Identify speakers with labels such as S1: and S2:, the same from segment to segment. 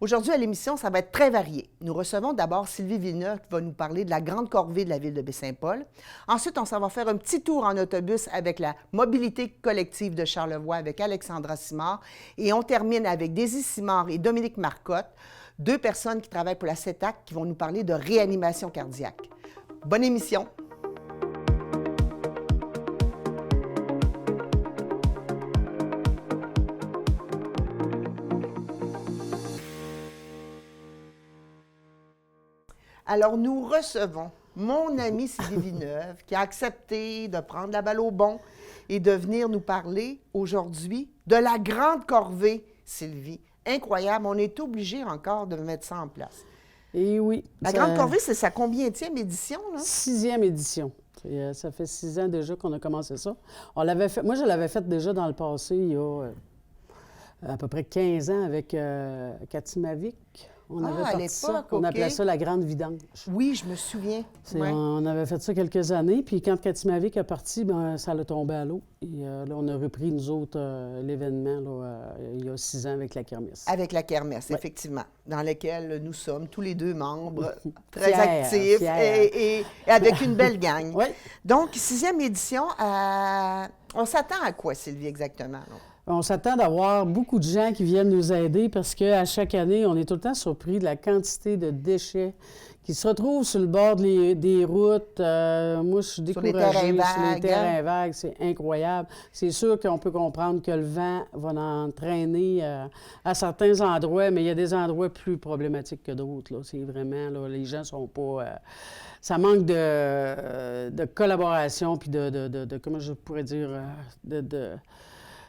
S1: Aujourd'hui, à l'émission, ça va être très varié. Nous recevons d'abord Sylvie Villeneuve qui va nous parler de la grande corvée de la ville de Baie-Saint-Paul. Ensuite, on s'en va faire un petit tour en autobus avec la mobilité collective de Charlevoix avec Alexandra Simard. Et on termine avec Daisy Simard et Dominique Marcotte, deux personnes qui travaillent pour la CETAC qui vont nous parler de réanimation cardiaque. Bonne émission! Alors, nous recevons mon amie Sylvie Villeneuve qui a accepté de prendre la balle au bond et de venir nous parler aujourd'hui de la grande corvée, Sylvie. Incroyable, on est obligé encore de mettre ça en place.
S2: Et oui.
S1: La grande corvée, c'est sa combienième édition, là?
S2: 6e édition. Ça fait 6 ans déjà qu'on a commencé ça. On l'avait fait, moi, je l'avais fait déjà dans le passé, il y a à peu près 15 ans avec Cathy Mavic. On avait
S1: à
S2: parti ça.
S1: l'époque,
S2: On
S1: OK.
S2: appelait ça la grande vidange.
S1: Oui, je me souviens. Ouais.
S2: On avait fait ça quelques années, puis quand Cathy Mavic est partie, ben, ça l'a tombé à l'eau. Et là, on a repris, nous autres, l'événement il y a 6 ans avec la kermesse.
S1: Avec la kermesse,
S2: Ouais.
S1: effectivement, dans laquelle nous sommes tous les deux membres, très
S2: Fiers,
S1: actifs
S2: fiers.
S1: et avec une belle gang.
S2: Oui.
S1: Donc, 6e édition, on s'attend à quoi, Sylvie, exactement? là?
S2: On s'attend d'avoir beaucoup de gens qui viennent nous aider parce qu'à chaque année, on est tout le temps surpris de la quantité de déchets qui se retrouvent sur le bord des routes. Moi, je suis
S1: Sur les
S2: découragée
S1: terrains
S2: sur les
S1: vagues,
S2: terrains vagues. C'est incroyable. C'est sûr qu'on peut comprendre que le vent va entraîner à certains endroits, mais il y a des endroits plus problématiques que d'autres. Là. C'est vraiment, là, les gens sont pas... ça manque de collaboration puis de comment je pourrais dire,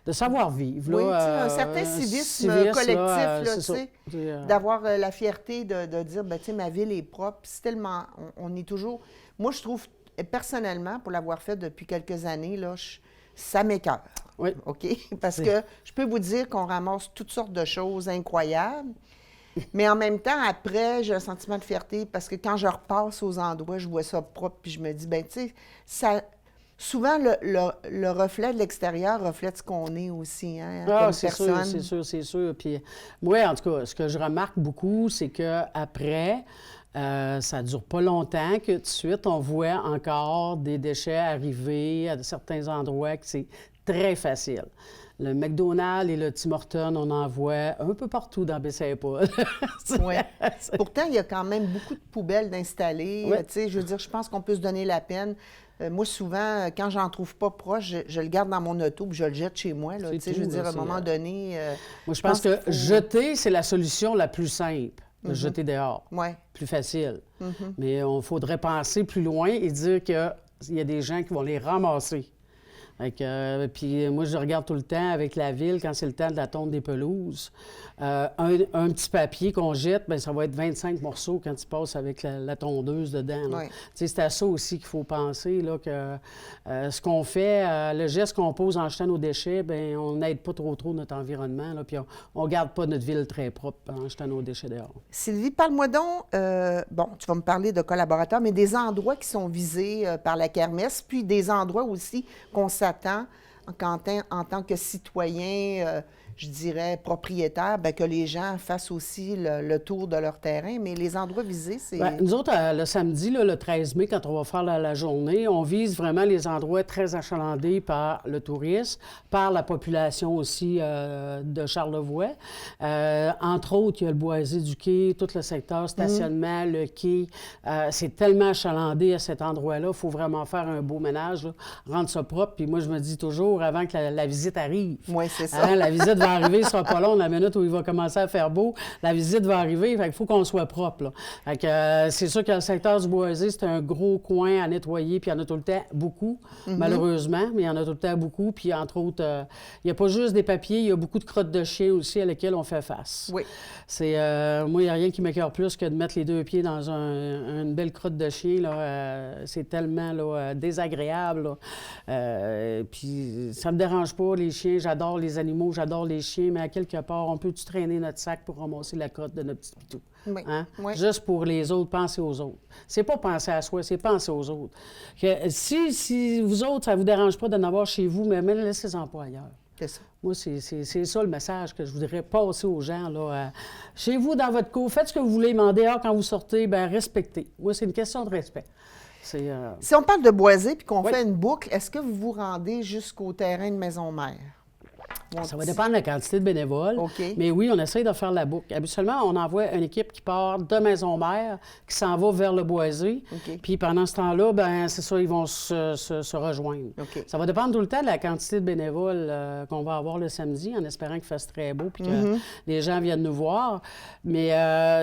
S2: de savoir-vivre.
S1: Oui,
S2: là,
S1: tu sais, un certain civisme collectif, là, tu sais, d'avoir la fierté de dire, ben, tu sais, ma ville est propre. C'est tellement, on est toujours... Moi, je trouve, personnellement, pour l'avoir fait depuis quelques années, là, ça m'écoeure.
S2: Oui.
S1: OK? Parce que je peux vous dire qu'on ramasse toutes sortes de choses incroyables, mais en même temps, après, j'ai un sentiment de fierté parce que quand je repasse aux endroits, je vois ça propre, puis je me dis, ben, tu sais, ça... Souvent, le reflet de l'extérieur reflète ce qu'on est aussi, hein, comme
S2: c'est
S1: personne.
S2: sûr, c'est sûr. Puis moi, en tout cas, ce que je remarque beaucoup, c'est qu'après, ça ne dure pas longtemps que tout de suite, on voit encore des déchets arriver à certains endroits que c'est très facile. Le McDonald's et le Tim Hortons, on en voit un peu partout dans Baie-Saint-Paul.
S1: Oui. Pourtant, il y a quand même beaucoup de poubelles d'installer.
S2: Oui.
S1: Tu sais, je veux dire, je pense qu'on peut se donner la peine. Moi, souvent, quand j'en trouve pas proche, je le garde dans mon auto puis je le jette chez moi. Là, tu sais, je veux dire, à un moment donné...
S2: moi, je pense que
S1: qu'il faut...
S2: jeter, c'est la solution la plus simple. De jeter dehors.
S1: Oui.
S2: Plus facile. Mais il faudrait penser plus loin et dire qu'il y a des gens qui vont les ramasser. Puis moi, je regarde tout le temps avec la ville, quand c'est le temps de la tonte des pelouses, un petit papier qu'on jette, bien, ça va être 25 morceaux quand tu passes avec la tondeuse dedans. Là.
S1: Oui.
S2: Tu sais, c'est à ça aussi qu'il faut penser, là, que ce qu'on fait, le geste qu'on pose en jetant nos déchets, bien, on n'aide pas trop notre environnement, là, puis on ne garde pas notre ville très propre en jetant nos déchets dehors.
S1: Sylvie, parle-moi donc, bon, tu vas me parler de collaborateurs, mais des endroits qui sont visés par la kermesse, puis des endroits aussi qu'on s'attend en tant que citoyen, je dirais propriétaire, bien, que les gens fassent aussi le tour de leur terrain. Mais les endroits visés, c'est...
S2: Bien, nous autres, le samedi, là, le 13 mai, quand on va faire la journée, on vise vraiment les endroits très achalandés par le tourisme, par la population aussi de Charlevoix. Entre autres, il y a le boisé du quai, tout le secteur stationnement, le quai. C'est tellement achalandé à cet endroit-là, il faut vraiment faire un beau ménage, là, rendre ça propre. Puis moi, je me dis toujours, avant que la visite arrive.
S1: Oui, c'est ça.
S2: Hein, la visite va arriver, ce sera pas long, la minute où il va commencer à faire beau, la visite va arriver, fait qu'il faut qu'on soit propre, là. Fait que, c'est sûr que le secteur du boisé, c'est un gros coin à nettoyer, puis il y en a tout le temps beaucoup, malheureusement, mais il y en a tout le temps beaucoup, puis entre autres, il n'y a pas juste des papiers, il y a beaucoup de crottes de chiens aussi à lesquelles on fait face.
S1: Oui.
S2: C'est, moi, il n'y a rien qui m'écoeure plus que de mettre les deux pieds dans une belle crotte de chien, là. C'est tellement là, désagréable, là. Puis ça me dérange pas, les chiens, j'adore les animaux, j'adore les chiens, mais à quelque part, on peut-tu traîner notre sac pour ramasser la crotte de notre petit pitou?
S1: Oui.
S2: Hein?
S1: Oui.
S2: Juste pour les autres, penser aux autres. C'est pas penser à soi, c'est penser aux autres. Que si vous autres, ça vous dérange pas d'en avoir chez vous, mais laissez-en pas ailleurs.
S1: C'est ça.
S2: Moi, c'est ça le message que je voudrais passer aux gens. Là. Chez vous, dans votre cour, faites ce que vous voulez, mais en dehors, quand vous sortez, bien, respectez. Moi, c'est une question de respect.
S1: Si on parle de boiser puis qu'on
S2: Oui.
S1: fait une boucle, est-ce que vous vous rendez jusqu'au terrain de maison-mère?
S2: Ça va dépendre de la quantité de bénévoles.
S1: OK.
S2: Mais oui, on essaye de faire la boucle. Habituellement, on envoie une équipe qui part de Maison-Mère, qui s'en va vers le boisé.
S1: OK.
S2: Puis pendant ce temps-là, ben c'est ça, ils vont se rejoindre.
S1: OK.
S2: Ça va dépendre tout le temps de la quantité de bénévoles qu'on va avoir le samedi, en espérant qu'il fasse très beau puis que les gens viennent nous voir. Mais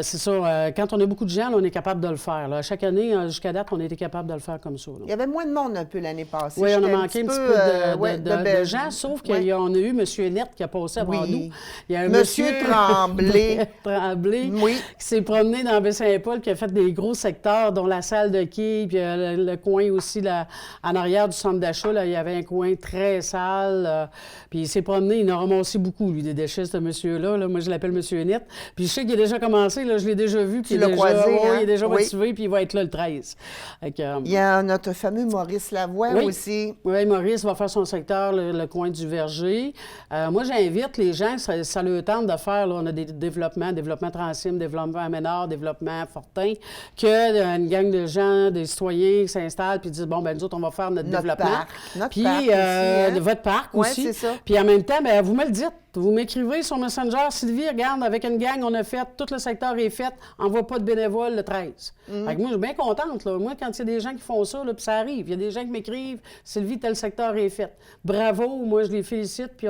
S2: c'est ça, quand on a beaucoup de gens, là, on est capable de le faire. Là. Chaque année, jusqu'à date, on a été capable de le faire comme ça. Là.
S1: Il y avait moins de monde un peu l'année passée.
S2: Oui, on a
S1: J'étais
S2: manqué un petit peu de gens, sauf qu'on
S1: Ouais.
S2: a eu M. Nett qui a passé avant
S1: Oui.
S2: nous. Il y a un
S1: Monsieur Tremblay.
S2: Tremblay
S1: Oui.
S2: qui s'est promené dans Baie-Saint-Paul, qui a fait des gros secteurs, dont la salle de quai, puis le coin aussi, là, en arrière du centre d'achat, là, il y avait un coin très sale. Puis il s'est promené, il en a ramassé beaucoup, lui, des déchets, ce monsieur-là. Là. Moi, je l'appelle Monsieur Nett. Puis je sais qu'il a déjà commencé, là, je l'ai déjà vu. Puis
S1: Tu l'as croisé,
S2: oui,
S1: hein?
S2: il est déjà
S1: Oui.
S2: motivé, puis il va être là le 13.
S1: Il y a notre fameux Maurice Lavoie
S2: Oui.
S1: aussi.
S2: Oui, Maurice va faire son secteur, le coin du Verger. Moi, j'invite les gens, ça leur tente de faire, là, on a des développement Transime, développement Ménard, développement Fortin, qu'une gang de gens, des citoyens qui s'installent puis disent, bon, ben nous autres, on va faire notre développement.
S1: Parc. Notre
S2: Puis,
S1: parc aussi, hein?
S2: votre parc
S1: Oui,
S2: aussi.
S1: c'est ça.
S2: Puis en même temps, ben vous me le dites. Vous m'écrivez sur Messenger, Sylvie, regarde, avec une gang, on a fait, tout le secteur est fait, envoie pas de bénévoles le 13. Fait que moi, je suis bien contente. Là. Moi, quand il y a des gens qui font ça, là, puis ça arrive, il y a des gens qui m'écrivent, Sylvie, tel secteur est fait. Bravo, moi, je les félicite, puis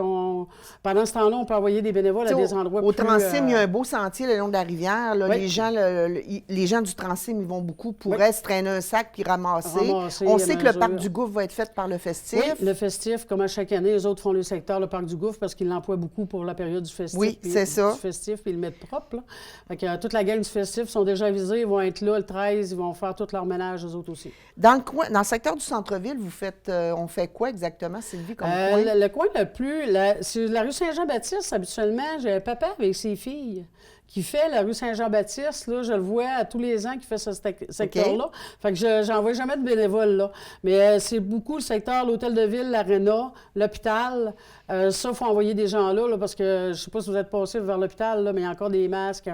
S2: pendant ce temps-là, on peut envoyer des bénévoles à des endroits
S1: Au
S2: plus...
S1: Transime, il y a un beau sentier le long de la rivière. Là.
S2: Oui.
S1: Les gens du Transime, ils vont beaucoup pourraient se traîner un sac puis ramasser.
S2: Ramasser
S1: On
S2: à
S1: sait que le
S2: mesure.
S1: parc du Gouffre va être fait par le festif.
S2: Oui, le festif, comme à chaque année, les autres font le secteur, le parc du Gouffre, parce qu'ils l'emploient beaucoup pour la période du festif.
S1: Oui,
S2: puis-
S1: c'est ça.
S2: Du festif, puis ils le mettent propre. Là. Fait que, toute la gang du festif sont déjà avisés, ils vont être là le 13, ils vont faire tout leur ménage, eux autres aussi.
S1: Dans le secteur du centre-ville, vous faites, on fait quoi exactement, Sylvie, comme coin?
S2: Le coin le plus... c'est la rue Saint-Jean-Baptiste, habituellement, j'ai un papa avec ses filles qui fait la rue Saint-Jean-Baptiste. Là, je le vois à tous les ans qui fait ce secteur-là. Fait que j'envoie jamais de bénévoles là. Mais c'est beaucoup le secteur, l'hôtel de ville, l'aréna, l'hôpital. Ça, il faut envoyer des gens là, parce que je sais pas si vous êtes passé vers l'hôpital, là, mais il y a encore des masques,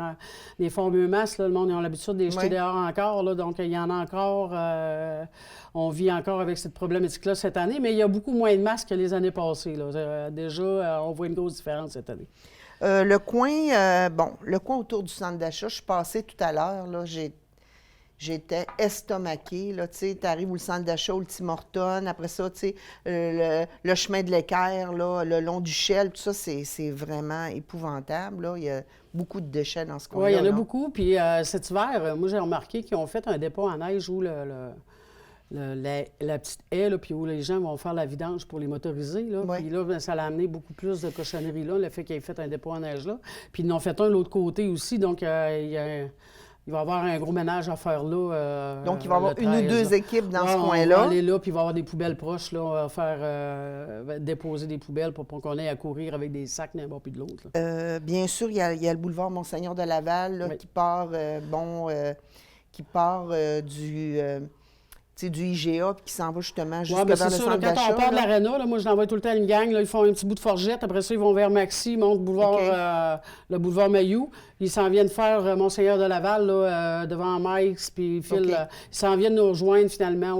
S2: des fameux masques. Là, le monde a l'habitude de les jeter
S1: Oui.
S2: dehors encore. Là, donc, il y en a encore... on vit encore avec cette problématique-là cette année, mais il y a beaucoup moins de masques que les années passées. Là. Déjà, on voit une grosse différence cette année.
S1: Le coin autour du centre d'achat, je suis passée tout à l'heure, là, j'étais estomaquée, là, tu sais, t'arrives au centre d'achat, au Tim Hortons, après ça, tu sais, le chemin de l'Équerre, là, le long du Shell, tout ça, c'est vraiment épouvantable, là, il y a beaucoup de déchets dans ce coin-là.
S2: Oui, il y en a
S1: là.
S2: beaucoup, puis cet hiver, moi, j'ai remarqué qu'ils ont fait un dépôt en neige où la petite haie, là, puis où les gens vont faire la vidange pour les motoriser. Là.
S1: Ouais.
S2: Puis là, ben, ça a amené beaucoup plus de cochonneries là, le fait qu'ils aient fait un dépôt en neige là. Puis ils en ont fait un de l'autre côté aussi, donc il va y avoir un gros ménage à faire là.
S1: Donc, il va y avoir
S2: le
S1: une ou
S2: 13,
S1: deux
S2: là.
S1: équipes dans ce
S2: Ouais, on
S1: coin-là.
S2: va aller là, puis il va y avoir des poubelles proches, là. On va faire déposer des poubelles pour pas qu'on ait à courir avec des sacs n'importe plus de l'autre. Là.
S1: Bien sûr, il y a le boulevard Monseigneur de Laval là,
S2: Oui.
S1: qui part du IGA puis qui s'en va justement
S2: Ouais,
S1: jusque
S2: ben
S1: vers
S2: c'est
S1: le
S2: ça. Là,
S1: centre
S2: quand
S1: d'achat.
S2: on part de
S1: là.
S2: l'aréna, là, moi, je l'envoie tout le temps à une gang. Là, ils font un petit bout de forgette. Après ça, ils vont vers Maxi, montent le boulevard Mayou. Ils s'en viennent faire Monseigneur de Laval là, devant Mike's. Puis ils filent,
S1: OK.
S2: ils s'en viennent nous rejoindre finalement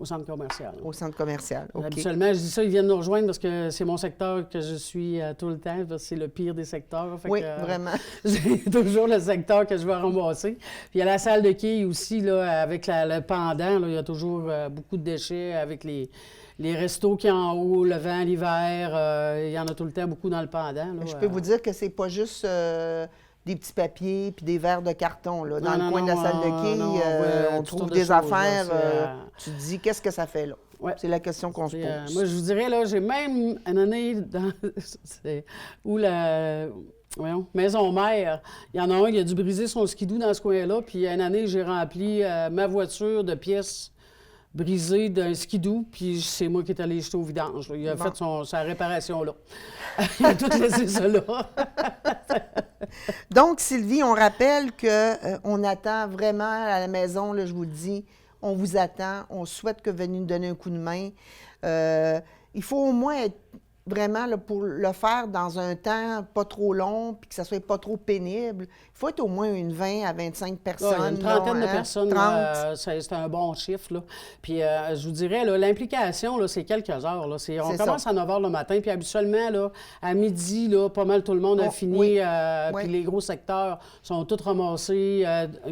S2: au centre commercial.
S1: Au centre commercial. OK.
S2: Habituellement, je dis ça, ils viennent nous rejoindre parce que c'est mon secteur que je suis tout le temps. Parce que c'est le pire des secteurs. Fait
S1: Oui,
S2: que,
S1: vraiment.
S2: c'est toujours le secteur que je vais ramasser. Puis il y a la salle de quai aussi, là, avec le pendant. Là, il y a toujours beaucoup de déchets avec les restos qui sont en haut, le vent, l'hiver. Il y en a tout le temps beaucoup dans le pendant. Là,
S1: Je peux vous dire que c'est pas juste des petits papiers puis des verres de carton. Là. Dans
S2: Non,
S1: le
S2: non,
S1: coin de la
S2: non,
S1: salle de quai,
S2: non, ouais,
S1: on
S2: toutes
S1: trouve
S2: sortes de
S1: des
S2: choses, là.
S1: affaires.
S2: C'est,
S1: Tu te dis, qu'est-ce que ça fait là?
S2: Ouais.
S1: C'est la question qu'on se
S2: Puis,
S1: pose.
S2: moi, je vous dirais, là, j'ai même une année où Maison Mère, il y en a un qui a dû briser son skidoo dans ce coin-là, puis une année, j'ai rempli ma voiture de pièces brisées d'un skidoo, puis c'est moi qui est allé jeter au vidange. Là. Il a
S1: Bon.
S2: fait sa réparation là. Il a tout laissé ça là.
S1: Donc, Sylvie, on rappelle qu'on attend vraiment à la maison, là, je vous le dis, on vous attend, on souhaite que vous veniez nous donner un coup de main. Il faut au moins être vraiment, là, pour le faire dans un temps pas trop long puis que ça soit pas trop pénible, il faut être au moins une 20 à 25 personnes.
S2: Il y a une trentaine
S1: là,
S2: de personnes,
S1: 30.
S2: c'est un bon chiffre. Là. Puis je vous dirais, là, l'implication, là, c'est quelques heures. Là. On commence à 9 h le matin, puis habituellement, là, à midi, là, pas mal tout le monde a fini. Puis les gros secteurs sont tous ramassés.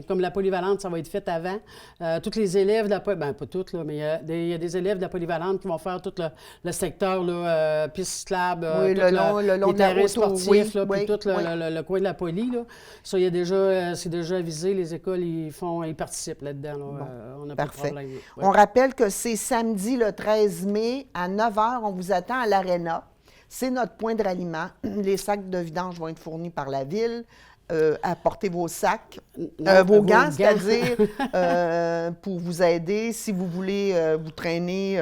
S2: Comme la polyvalente, ça va être fait avant. Tous les élèves de la polyvalente, pas toutes, là, mais il y a des élèves de la polyvalente qui vont faire tout le secteur, là, piste cyclable,
S1: le long
S2: les
S1: de la
S2: terrains
S1: auto,
S2: sportifs, là, puis tout
S1: oui.
S2: le coin de la poly. Là. Ça, c'est déjà avisé. Les écoles, ils participent là-dedans. Là.
S1: Bon,
S2: on n'a
S1: parfait.
S2: pas de problème. Oui.
S1: On rappelle que c'est samedi le 13 mai à 9 h. On vous attend à l'Arena. C'est notre point de ralliement. Les sacs de vidange vont être fournis par la Ville. Apportez vos sacs, vos gants, c'est-à-dire pour vous aider si vous voulez vous traîner.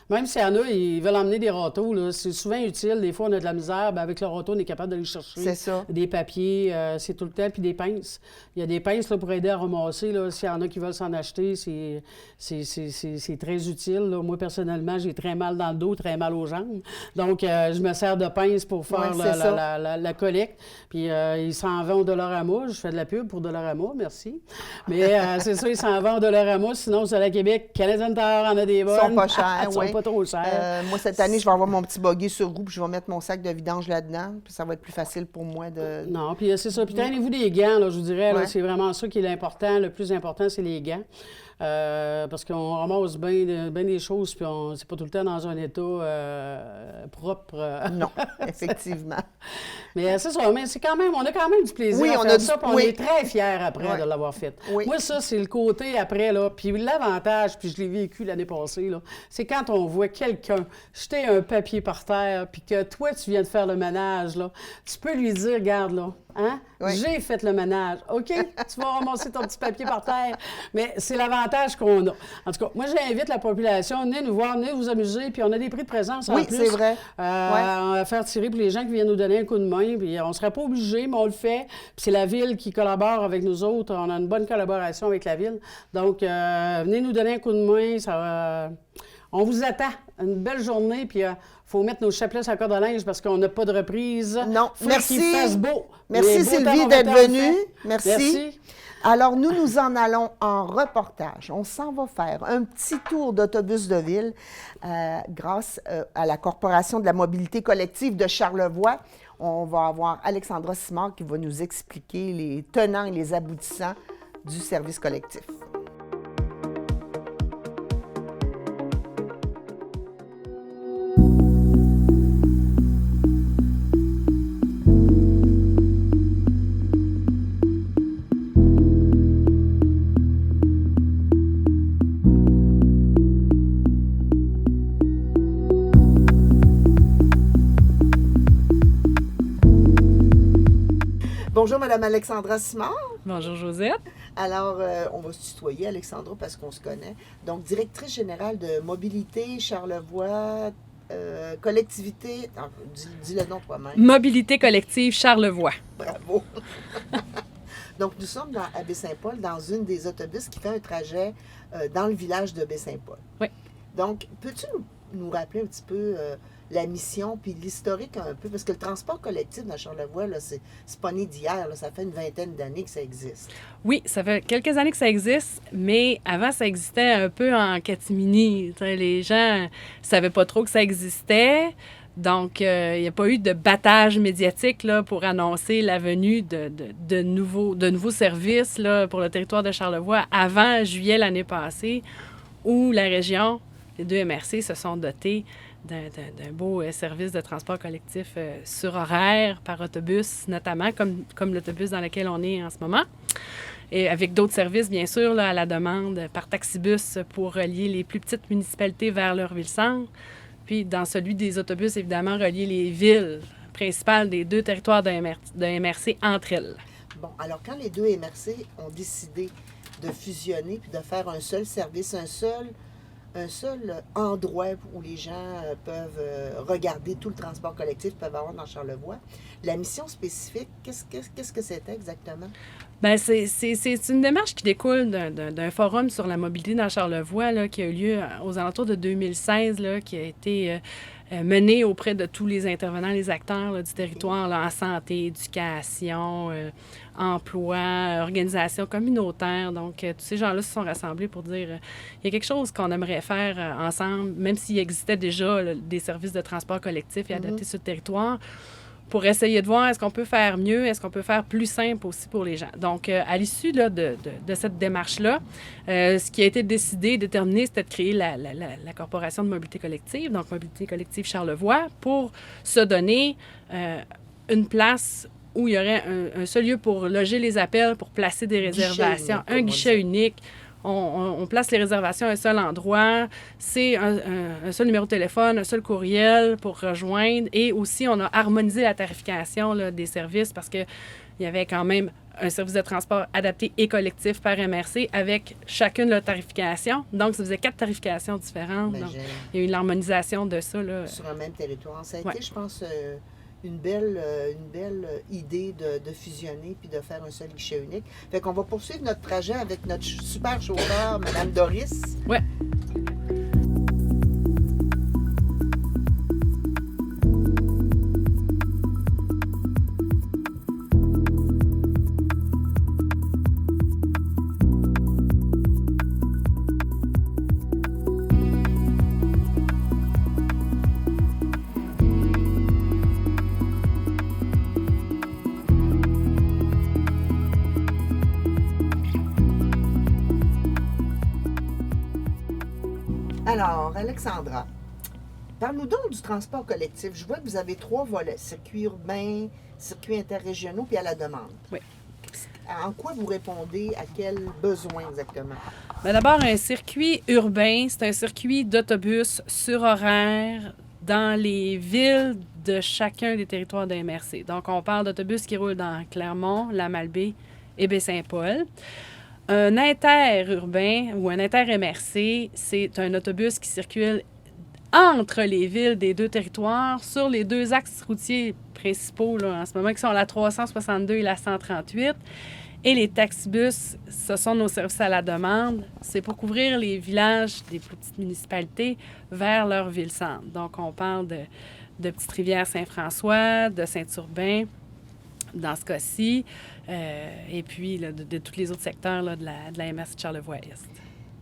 S2: Même s'il y en a, ils veulent emmener des râteaux, là, c'est souvent utile. Des fois, on a de la misère. Bien, avec le râteau, on est capable d'aller chercher.
S1: C'est ça.
S2: Des papiers, c'est tout le temps, puis des pinces. Il y a des pinces là, pour aider à ramasser. Là, s'il y en a qui veulent s'en acheter, c'est très utile. Là. Moi, personnellement, j'ai très mal dans le dos, très mal aux jambes. Donc, je me sers de pinces pour faire la collecte. Puis, ils s'en vendent au Dollarama. Je fais de la pub pour Dollarama, merci. Mais c'est ça, ils s'en vendent au Dollarama. Sinon, c'est à la Québec. Canadian Tire en a des bonnes.
S1: Ils sont pas chers, oui.
S2: Pas trop cher.
S1: Moi, cette année, je vais avoir mon petit buggy sur roue, puis je vais mettre mon sac de vidange là-dedans, puis ça va être plus facile pour moi de...
S2: Non, puis c'est ça. Puis traînez-vous des gants, là, je vous dirais. Là, c'est vraiment ça qui est l'important. Le plus important, c'est les gants. Parce qu'on ramasse bien des choses, puis c'est pas tout le temps dans un état propre.
S1: Non, effectivement.
S2: Mais c'est ça, mais c'est quand même, on a quand même du plaisir à faire ça, puis on est très fiers après de l'avoir fait.
S1: Oui.
S2: Moi, ça, c'est le côté après, là, puis l'avantage, puis je l'ai vécu l'année passée, là, c'est quand on voit quelqu'un jeter un papier par terre, puis que toi, tu viens de faire le ménage, là, tu peux lui dire, regarde, là, hein? Oui. J'ai fait le ménage. OK? Tu vas ramasser ton petit papier par terre. Mais c'est l'avantage qu'on a. En tout cas, moi, j'invite la population, venez nous voir, venez vous amuser, puis on a des prix de présence en plus.
S1: Oui, c'est vrai.
S2: On va faire tirer pour les gens qui viennent nous donner un coup de main, puis on ne serait pas obligé, mais on le fait. Puis c'est la Ville qui collabore avec nous autres. On a une bonne collaboration avec la Ville. Donc, venez nous donner un coup de main. Ça va... On vous attend. Une belle journée, puis faut mettre nos chapelets sur la corde à linge parce qu'on n'a pas de reprise.
S1: Non, merci.
S2: Qu'il fasse beau.
S1: Merci Sylvie d'être venue. Merci. Alors, nous en allons en reportage. On s'en va faire un petit tour d'autobus de ville grâce à la Corporation de la mobilité collective de Charlevoix. On va avoir Alexandra Simard qui va nous expliquer les tenants et les aboutissants du service collectif. Bonjour, Mme Alexandra Simard.
S3: Bonjour, Josette.
S1: Alors, on va se tutoyer, Alexandra, parce qu'on se connaît. Donc, directrice générale de Mobilité Charlevoix, collectivité... dis le nom toi-même.
S3: Mobilité collective Charlevoix.
S1: Bravo. Donc, nous sommes à Baie-Saint-Paul, dans une des autobus qui fait un trajet dans le village de Baie-Saint-Paul.
S3: Oui.
S1: Donc, peux-tu nous rappeler un petit peu... la mission, puis l'historique un peu, parce que le transport collectif dans Charlevoix, là, c'est pas né d'hier, là, ça fait une vingtaine d'années que ça existe.
S3: Oui, ça fait quelques années que ça existe, mais avant, ça existait un peu en catimini. Les gens ne savaient pas trop que ça existait, donc il n'y a pas eu de battage médiatique là, pour annoncer la venue de nouveaux services là, pour le territoire de Charlevoix avant juillet l'année passée, où la région, les deux MRC, se sont dotés d'un beau service de transport collectif sur horaire, par autobus notamment, comme l'autobus dans lequel on est en ce moment. Et avec d'autres services, bien sûr, là, à la demande, par taxibus pour relier les plus petites municipalités vers leur ville-centre. Puis dans celui des autobus, évidemment, relier les villes principales des deux territoires d'un MRC entre elles.
S1: Bon, alors quand les deux MRC ont décidé de fusionner puis de faire un seul service, un seul endroit où les gens peuvent regarder tout le transport collectif qu'ils peuvent avoir dans Charlevoix. La mission spécifique, qu'est-ce que c'était exactement?
S3: Bien, c'est une démarche qui découle d'un forum sur la mobilité dans Charlevoix là, qui a eu lieu aux alentours de 2016, là, qui a été menée auprès de tous les intervenants, les acteurs là, du territoire, là, en santé, éducation, emploi, organisation communautaire. Donc, tous ces gens-là se sont rassemblés pour dire il y a quelque chose qu'on aimerait faire ensemble, même s'il existait déjà là, des services de transport collectif et adaptés sur le territoire, pour essayer de voir est-ce qu'on peut faire mieux, est-ce qu'on peut faire plus simple aussi pour les gens. Donc, à l'issue là, de cette démarche-là, ce qui a été décidé, déterminé, c'était de créer la Corporation de mobilité collective, donc Mobilité collective Charlevoix, pour se donner une place où il y aurait un seul lieu pour loger les appels, pour placer des réservations, un guichet unique. On place les réservations à un seul endroit. C'est un seul numéro de téléphone, un seul courriel pour rejoindre. Et aussi, on a harmonisé la tarification là, des services parce qu'il y avait quand même un service de transport adapté et collectif par MRC avec chacune leur tarification. Donc, ça faisait 4 tarifications différentes. Donc, il y a eu l'harmonisation de ça. Là.
S1: Sur un même territoire. Ça a été, je pense, une belle idée de fusionner puis de faire un seul guichet unique. Fait qu'on va poursuivre notre trajet avec notre super chauffeur, Mme Doris.
S3: Ouais.
S1: Alors, Alexandra, parle-nous donc du transport collectif. Je vois que vous avez 3 volets, circuit urbain, circuits interrégionaux, puis à la demande.
S3: Oui.
S1: En quoi vous répondez à quels besoins exactement?
S3: Bien, d'abord, un circuit urbain, c'est un circuit d'autobus sur horaire dans les villes de chacun des territoires de MRC. Donc, on parle d'autobus qui roulent dans Clermont, la Malbaie et Baie-Saint-Paul. Un interurbain ou un inter-MRC, c'est un autobus qui circule entre les villes des 2 territoires sur les 2 axes routiers principaux là, en ce moment, qui sont la 362 et la 138. Et les taxibus, ce sont nos services à la demande. C'est pour couvrir les villages des plus petites municipalités vers leur ville-centre. Donc, on parle de Petite-Rivière-Saint-François, de Saint-Urbain, dans ce cas-ci, et puis là, de tous les autres secteurs là, de la MRC de Charlevoix-Est.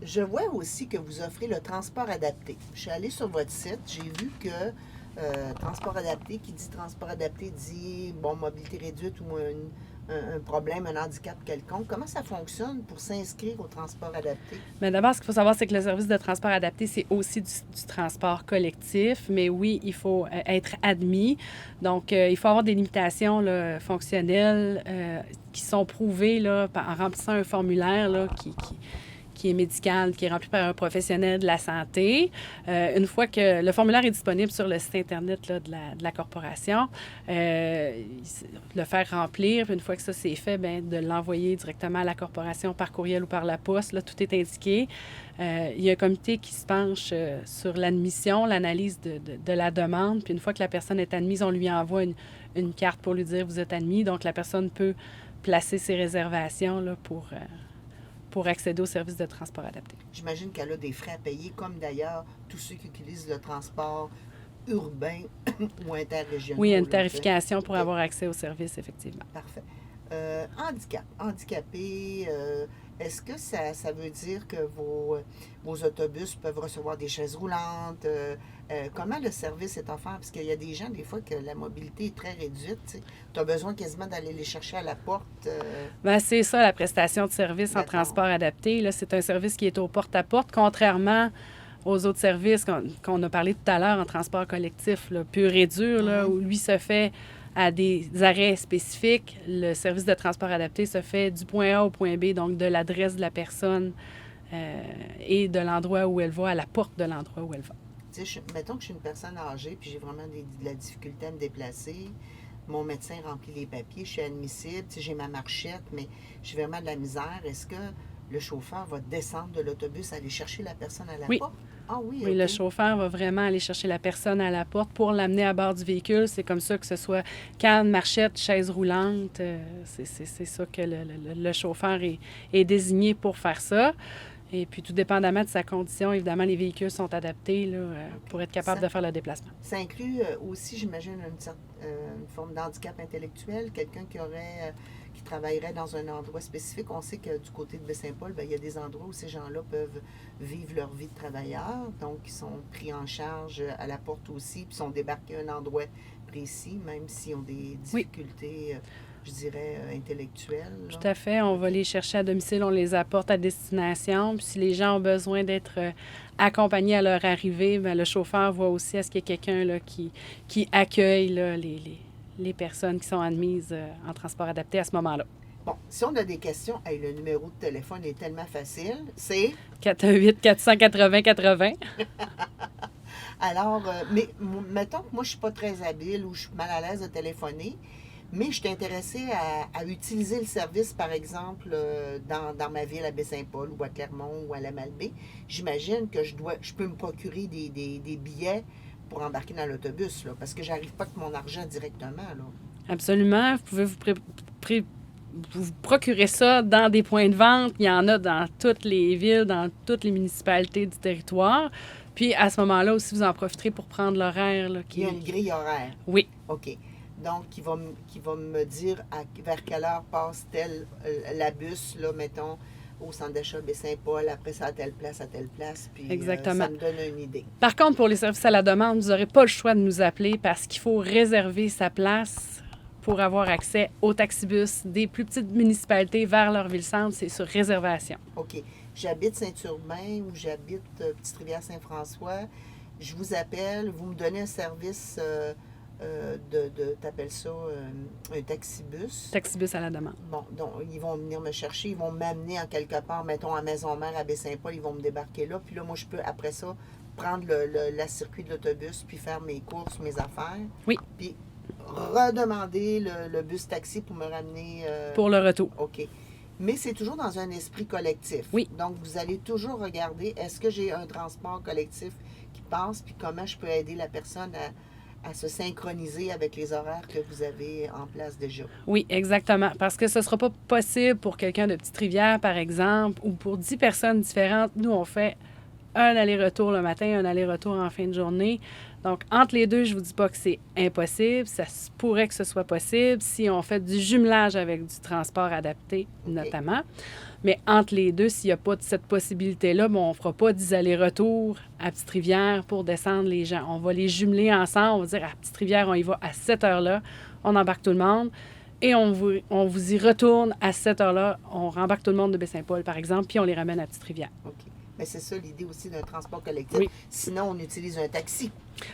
S1: Je vois aussi que vous offrez le transport adapté. Je suis allée sur votre site, j'ai vu que transport adapté, qui dit transport adapté, dit mobilité réduite ou un problème, un handicap quelconque. Comment ça fonctionne pour s'inscrire au transport adapté?
S3: Bien, d'abord, ce qu'il faut savoir, c'est que le service de transport adapté, c'est aussi du transport collectif. Mais oui, il faut être admis. Donc, il faut avoir des limitations là, fonctionnelles qui sont prouvées là, en remplissant un formulaire là, qui est médical, qui est rempli par un professionnel de la santé. Une fois que le formulaire est disponible sur le site Internet là, de la corporation, le faire remplir, puis une fois que ça c'est fait, bien, de l'envoyer directement à la corporation par courriel ou par la poste. Là, tout est indiqué. Il y a un comité qui se penche sur l'admission, l'analyse de la demande. Puis une fois que la personne est admise, on lui envoie une carte pour lui dire « vous êtes admis ». Donc, la personne peut placer ses réservations là, pour accéder aux services de transport adapté.
S1: J'imagine qu'elle a des frais à payer, comme d'ailleurs tous ceux qui utilisent le transport urbain ou interrégional.
S3: Oui, il y a une tarification pour avoir accès aux services, effectivement.
S1: Parfait. Handicapé, est-ce que ça veut dire que vos autobus peuvent recevoir des chaises roulantes? Comment le service est offert? Parce qu'il y a des gens, des fois, que la mobilité est très réduite. Tu as besoin quasiment d'aller les chercher à la porte.
S3: Bien, c'est ça, la prestation de service en transport adapté. Là, c'est un service qui est au porte-à-porte, contrairement aux autres services qu'on a parlé tout à l'heure en transport collectif, là, pur et dur, là, où lui se fait à des arrêts spécifiques. Le service de transport adapté se fait du point A au point B, donc de l'adresse de la personne et de l'endroit où elle va, à la porte de l'endroit où elle va.
S1: Mettons que je suis une personne âgée puis j'ai vraiment de la difficulté à me déplacer. Mon médecin remplit les papiers, je suis admissible, j'ai ma marchette, mais j'ai vraiment de la misère. Est-ce que le chauffeur va descendre de l'autobus, aller chercher la personne à la porte? Ah oui,
S3: oui, le chauffeur va vraiment aller chercher la personne à la porte pour l'amener à bord du véhicule. C'est comme ça que ce soit canne, marchette, chaise roulante. C'est ça que le chauffeur est désigné pour faire ça. Et puis, tout dépendamment de sa condition, évidemment, les véhicules sont adaptés là, pour être capables
S1: Ça-
S3: de faire le déplacement.
S1: Ça inclut aussi, j'imagine, une forme d'handicap intellectuel, quelqu'un qui travaillerait dans un endroit spécifique. On sait que du côté de Baie-Saint-Paul, ben, il y a des endroits où ces gens-là peuvent vivre leur vie de travailleur, donc ils sont pris en charge à la porte aussi, puis sont débarqués à un endroit précis, même s'ils ont des
S3: Oui.
S1: difficultés, je dirais, intellectuelles. Là.
S3: Tout à fait. On va les chercher à domicile, on les apporte à destination. Puis si les gens ont besoin d'être accompagnés à leur arrivée, bien, le chauffeur voit aussi à ce qu'il y ait quelqu'un là, qui accueille là, les personnes qui sont admises en transport adapté à ce moment-là.
S1: Bon, si on a des questions, hey, le numéro de téléphone est tellement facile, c'est...
S3: 418-480-80.
S1: Alors, mais mettons que moi, je suis pas très habile ou je suis mal à l'aise de téléphoner, mais je suis intéressée à utiliser le service, par exemple, dans ma ville, à Baie-Saint-Paul ou à Clermont ou à la Malbaie. J'imagine que je peux me procurer des billets pour embarquer dans l'autobus, là, parce que j'arrive pas avec mon argent directement, là.
S3: Absolument. Vous pouvez vous procurer ça dans des points de vente. Il y en a dans toutes les villes, dans toutes les municipalités du territoire. Puis à ce moment-là aussi, vous en profiterez pour prendre l'horaire. Là,
S1: Il y a une grille horaire.
S3: Oui,
S1: OK. Donc, qui va me dire vers quelle heure passe la bus, là, mettons, au centre d'achat Baie-Saint-Paul, après ça, à telle place, puis
S3: Exactement.
S1: ça me donne une idée.
S3: Par contre, pour les services à la demande, vous n'aurez pas le choix de nous appeler parce qu'il faut réserver sa place pour avoir accès au taxibus des plus petites municipalités vers leur ville-centre. C'est sur réservation.
S1: OK. J'habite Saint-Urbain ou j'habite Petite-Rivière-Saint-François. Je vous appelle, vous me donnez un service t'appelles ça un taxibus.
S3: Taxibus à la demande.
S1: Bon, donc ils vont venir me chercher, ils vont m'amener en quelque part, mettons à Maison-Mère, à Baie-Saint-Paul, ils vont me débarquer là. Puis là, moi, je peux, après ça, prendre la circuit de l'autobus, puis faire mes courses, mes affaires.
S3: Oui.
S1: Puis redemander le bus taxi pour me ramener.
S3: Pour le retour.
S1: OK. Mais c'est toujours dans un esprit collectif.
S3: Oui.
S1: Donc, vous allez toujours regarder, est-ce que j'ai un transport collectif qui passe, puis comment je peux aider la personne à se synchroniser avec les horaires que vous avez en place déjà.
S3: Oui, exactement. Parce que ce ne sera pas possible pour quelqu'un de Petite-Rivière, par exemple, ou pour 10 personnes différentes. Nous, on fait un aller-retour le matin, un aller-retour en fin de journée. Donc, entre les deux, je ne vous dis pas que c'est impossible. Ça se pourrait que ce soit possible si on fait du jumelage avec du transport adapté, notamment. Mais entre les deux, s'il n'y a pas de cette possibilité-là, on ne fera pas 10 allers-retours à Petite-Rivière pour descendre les gens. On va les jumeler ensemble. On va dire à Petite-Rivière, on y va à cette heure-là. On embarque tout le monde. Et on vous y retourne à cette heure-là. On rembarque tout le monde de Baie-Saint-Paul, par exemple, puis on les ramène à Petite-Rivière.
S1: OK. Mais c'est ça l'idée aussi d'un transport collectif.
S3: Oui.
S1: Sinon, on utilise un taxi.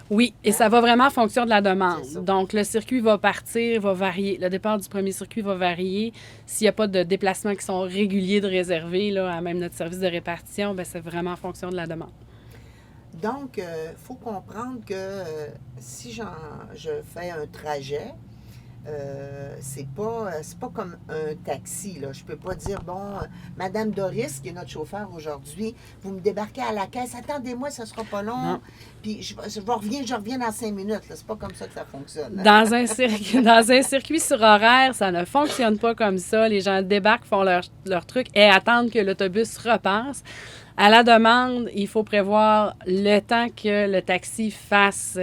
S3: Oui, et ça va vraiment en fonction de la demande.
S1: C'est ça.
S3: Donc, le circuit va partir, va varier. Le départ du premier circuit va varier. S'il n'y a pas de déplacements qui sont réguliers de réservés, là, à même notre service de répartition, bien, c'est vraiment en fonction de la demande.
S1: Donc, il faut comprendre que si je fais un trajet, c'est pas comme un taxi, là. Je peux pas dire, Madame Doris, qui est notre chauffeur aujourd'hui, vous me débarquez à la caisse, attendez-moi, ça sera pas long.
S3: Non.
S1: Puis je reviens dans 5 minutes. Là. C'est pas comme ça que ça fonctionne. Hein?
S3: Dans un circuit sur horaire, ça ne fonctionne pas comme ça. Les gens débarquent, font leur truc et attendent que l'autobus repasse. À la demande, il faut prévoir le temps que le taxi fasse,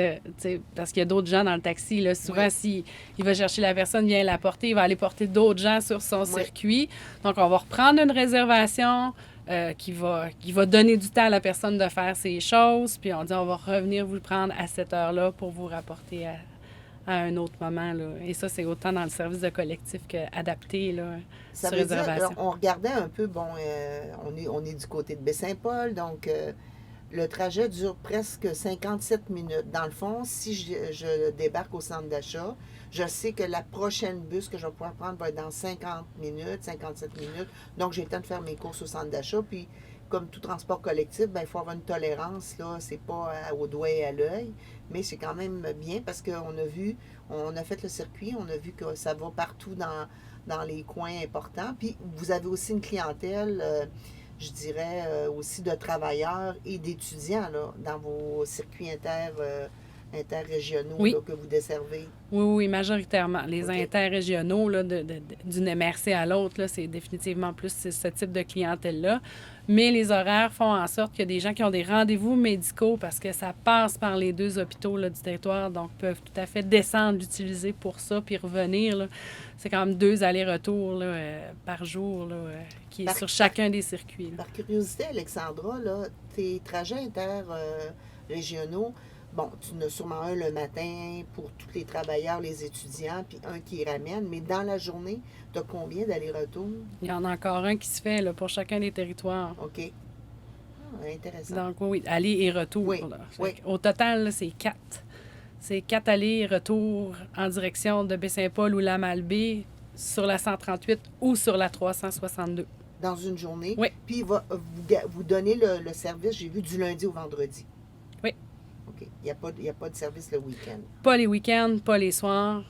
S3: parce qu'il y a d'autres gens dans le taxi. Là, souvent,
S1: Oui.
S3: s'il va chercher la personne, vient la porter, il va aller porter d'autres gens sur son circuit. Donc, on va reprendre une réservation qui va donner du temps à la personne de faire ses choses. Puis on dit, on va revenir vous le prendre à cette heure-là pour vous rapporter à un autre moment. Là. Et ça, c'est autant dans le service de collectif qu'adapté là,
S1: Ça
S3: sur
S1: veut dire,
S3: réservation.
S1: on regardait un peu, on est du côté de Baie-Saint-Paul, donc le trajet dure presque 57 minutes. Dans le fond, si je débarque au centre d'achat, je sais que la prochaine bus que je vais pouvoir prendre va être dans 50 minutes, 57 minutes. Donc, j'ai le temps de faire mes courses au centre d'achat. Puis, comme tout transport collectif, il faut avoir une tolérance. Là, c'est pas au doigt et à l'œil, mais c'est quand même bien parce qu'on a fait le circuit, on a vu que ça va partout dans les coins importants. Puis, vous avez aussi une clientèle, je dirais, aussi de travailleurs et d'étudiants là, dans vos circuits interrégionaux
S3: Oui.
S1: là, que vous desservez?
S3: Oui, majoritairement. Les
S1: OK.
S3: interrégionaux, là, d'une MRC à l'autre, là, c'est définitivement plus ce type de clientèle-là. Mais les horaires font en sorte qu'il y a des gens qui ont des rendez-vous médicaux parce que ça passe par les 2 hôpitaux là, du territoire, donc peuvent tout à fait descendre, l'utiliser pour ça, puis revenir. Là. C'est quand même 2 allers-retours là, par jour là, qui est sur chacun des circuits. Là.
S1: Par curiosité, Alexandra, là, tes trajets interrégionaux, bon, tu en as sûrement un le matin pour tous les travailleurs, les étudiants, puis un qui ramène, mais dans la journée, tu as combien d'allers-retours?
S3: Il y en a encore un qui se fait là, pour chacun des territoires.
S1: OK. Ah, intéressant.
S3: Donc, oui, aller et retour.
S1: Oui,
S3: Là.
S1: oui.
S3: Au total, là, c'est 4. C'est 4 allers et retours en direction de Baie-Saint-Paul ou la Malbaie sur la 138 ou sur la 362.
S1: Dans une journée.
S3: Oui.
S1: Puis vous donnez le service, j'ai vu, du lundi au vendredi.
S3: Oui.
S1: OK. Il n'y a pas de service le week-end
S3: Pas les week-ends, pas les soirs,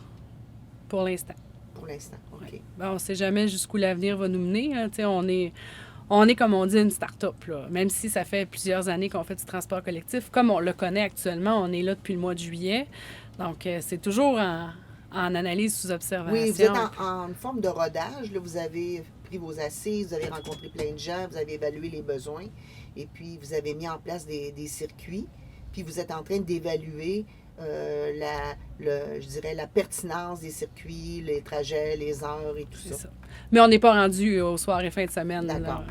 S3: pour l'instant.
S1: pour l'instant. OK.
S3: Ouais. Ben, on ne sait jamais jusqu'où l'avenir va nous mener. Hein. Tu sais, on est, comme on dit, une start-up. Là. Même si ça fait plusieurs années qu'on fait du transport collectif, comme on le connaît actuellement, on est là depuis le mois de juillet. Donc, c'est toujours en analyse sous observation.
S1: Oui, vous êtes en forme de rodage. Là, vous avez pris vos assises, vous avez rencontré plein de gens, vous avez évalué les besoins et puis vous avez mis en place des circuits. Puis vous êtes en train d'évaluer je dirais, la pertinence des circuits, les trajets, les heures et tout
S3: C'est
S1: ça.
S3: ça. Mais on n'est pas rendu au soir et fin de semaine là,
S1: D'accord.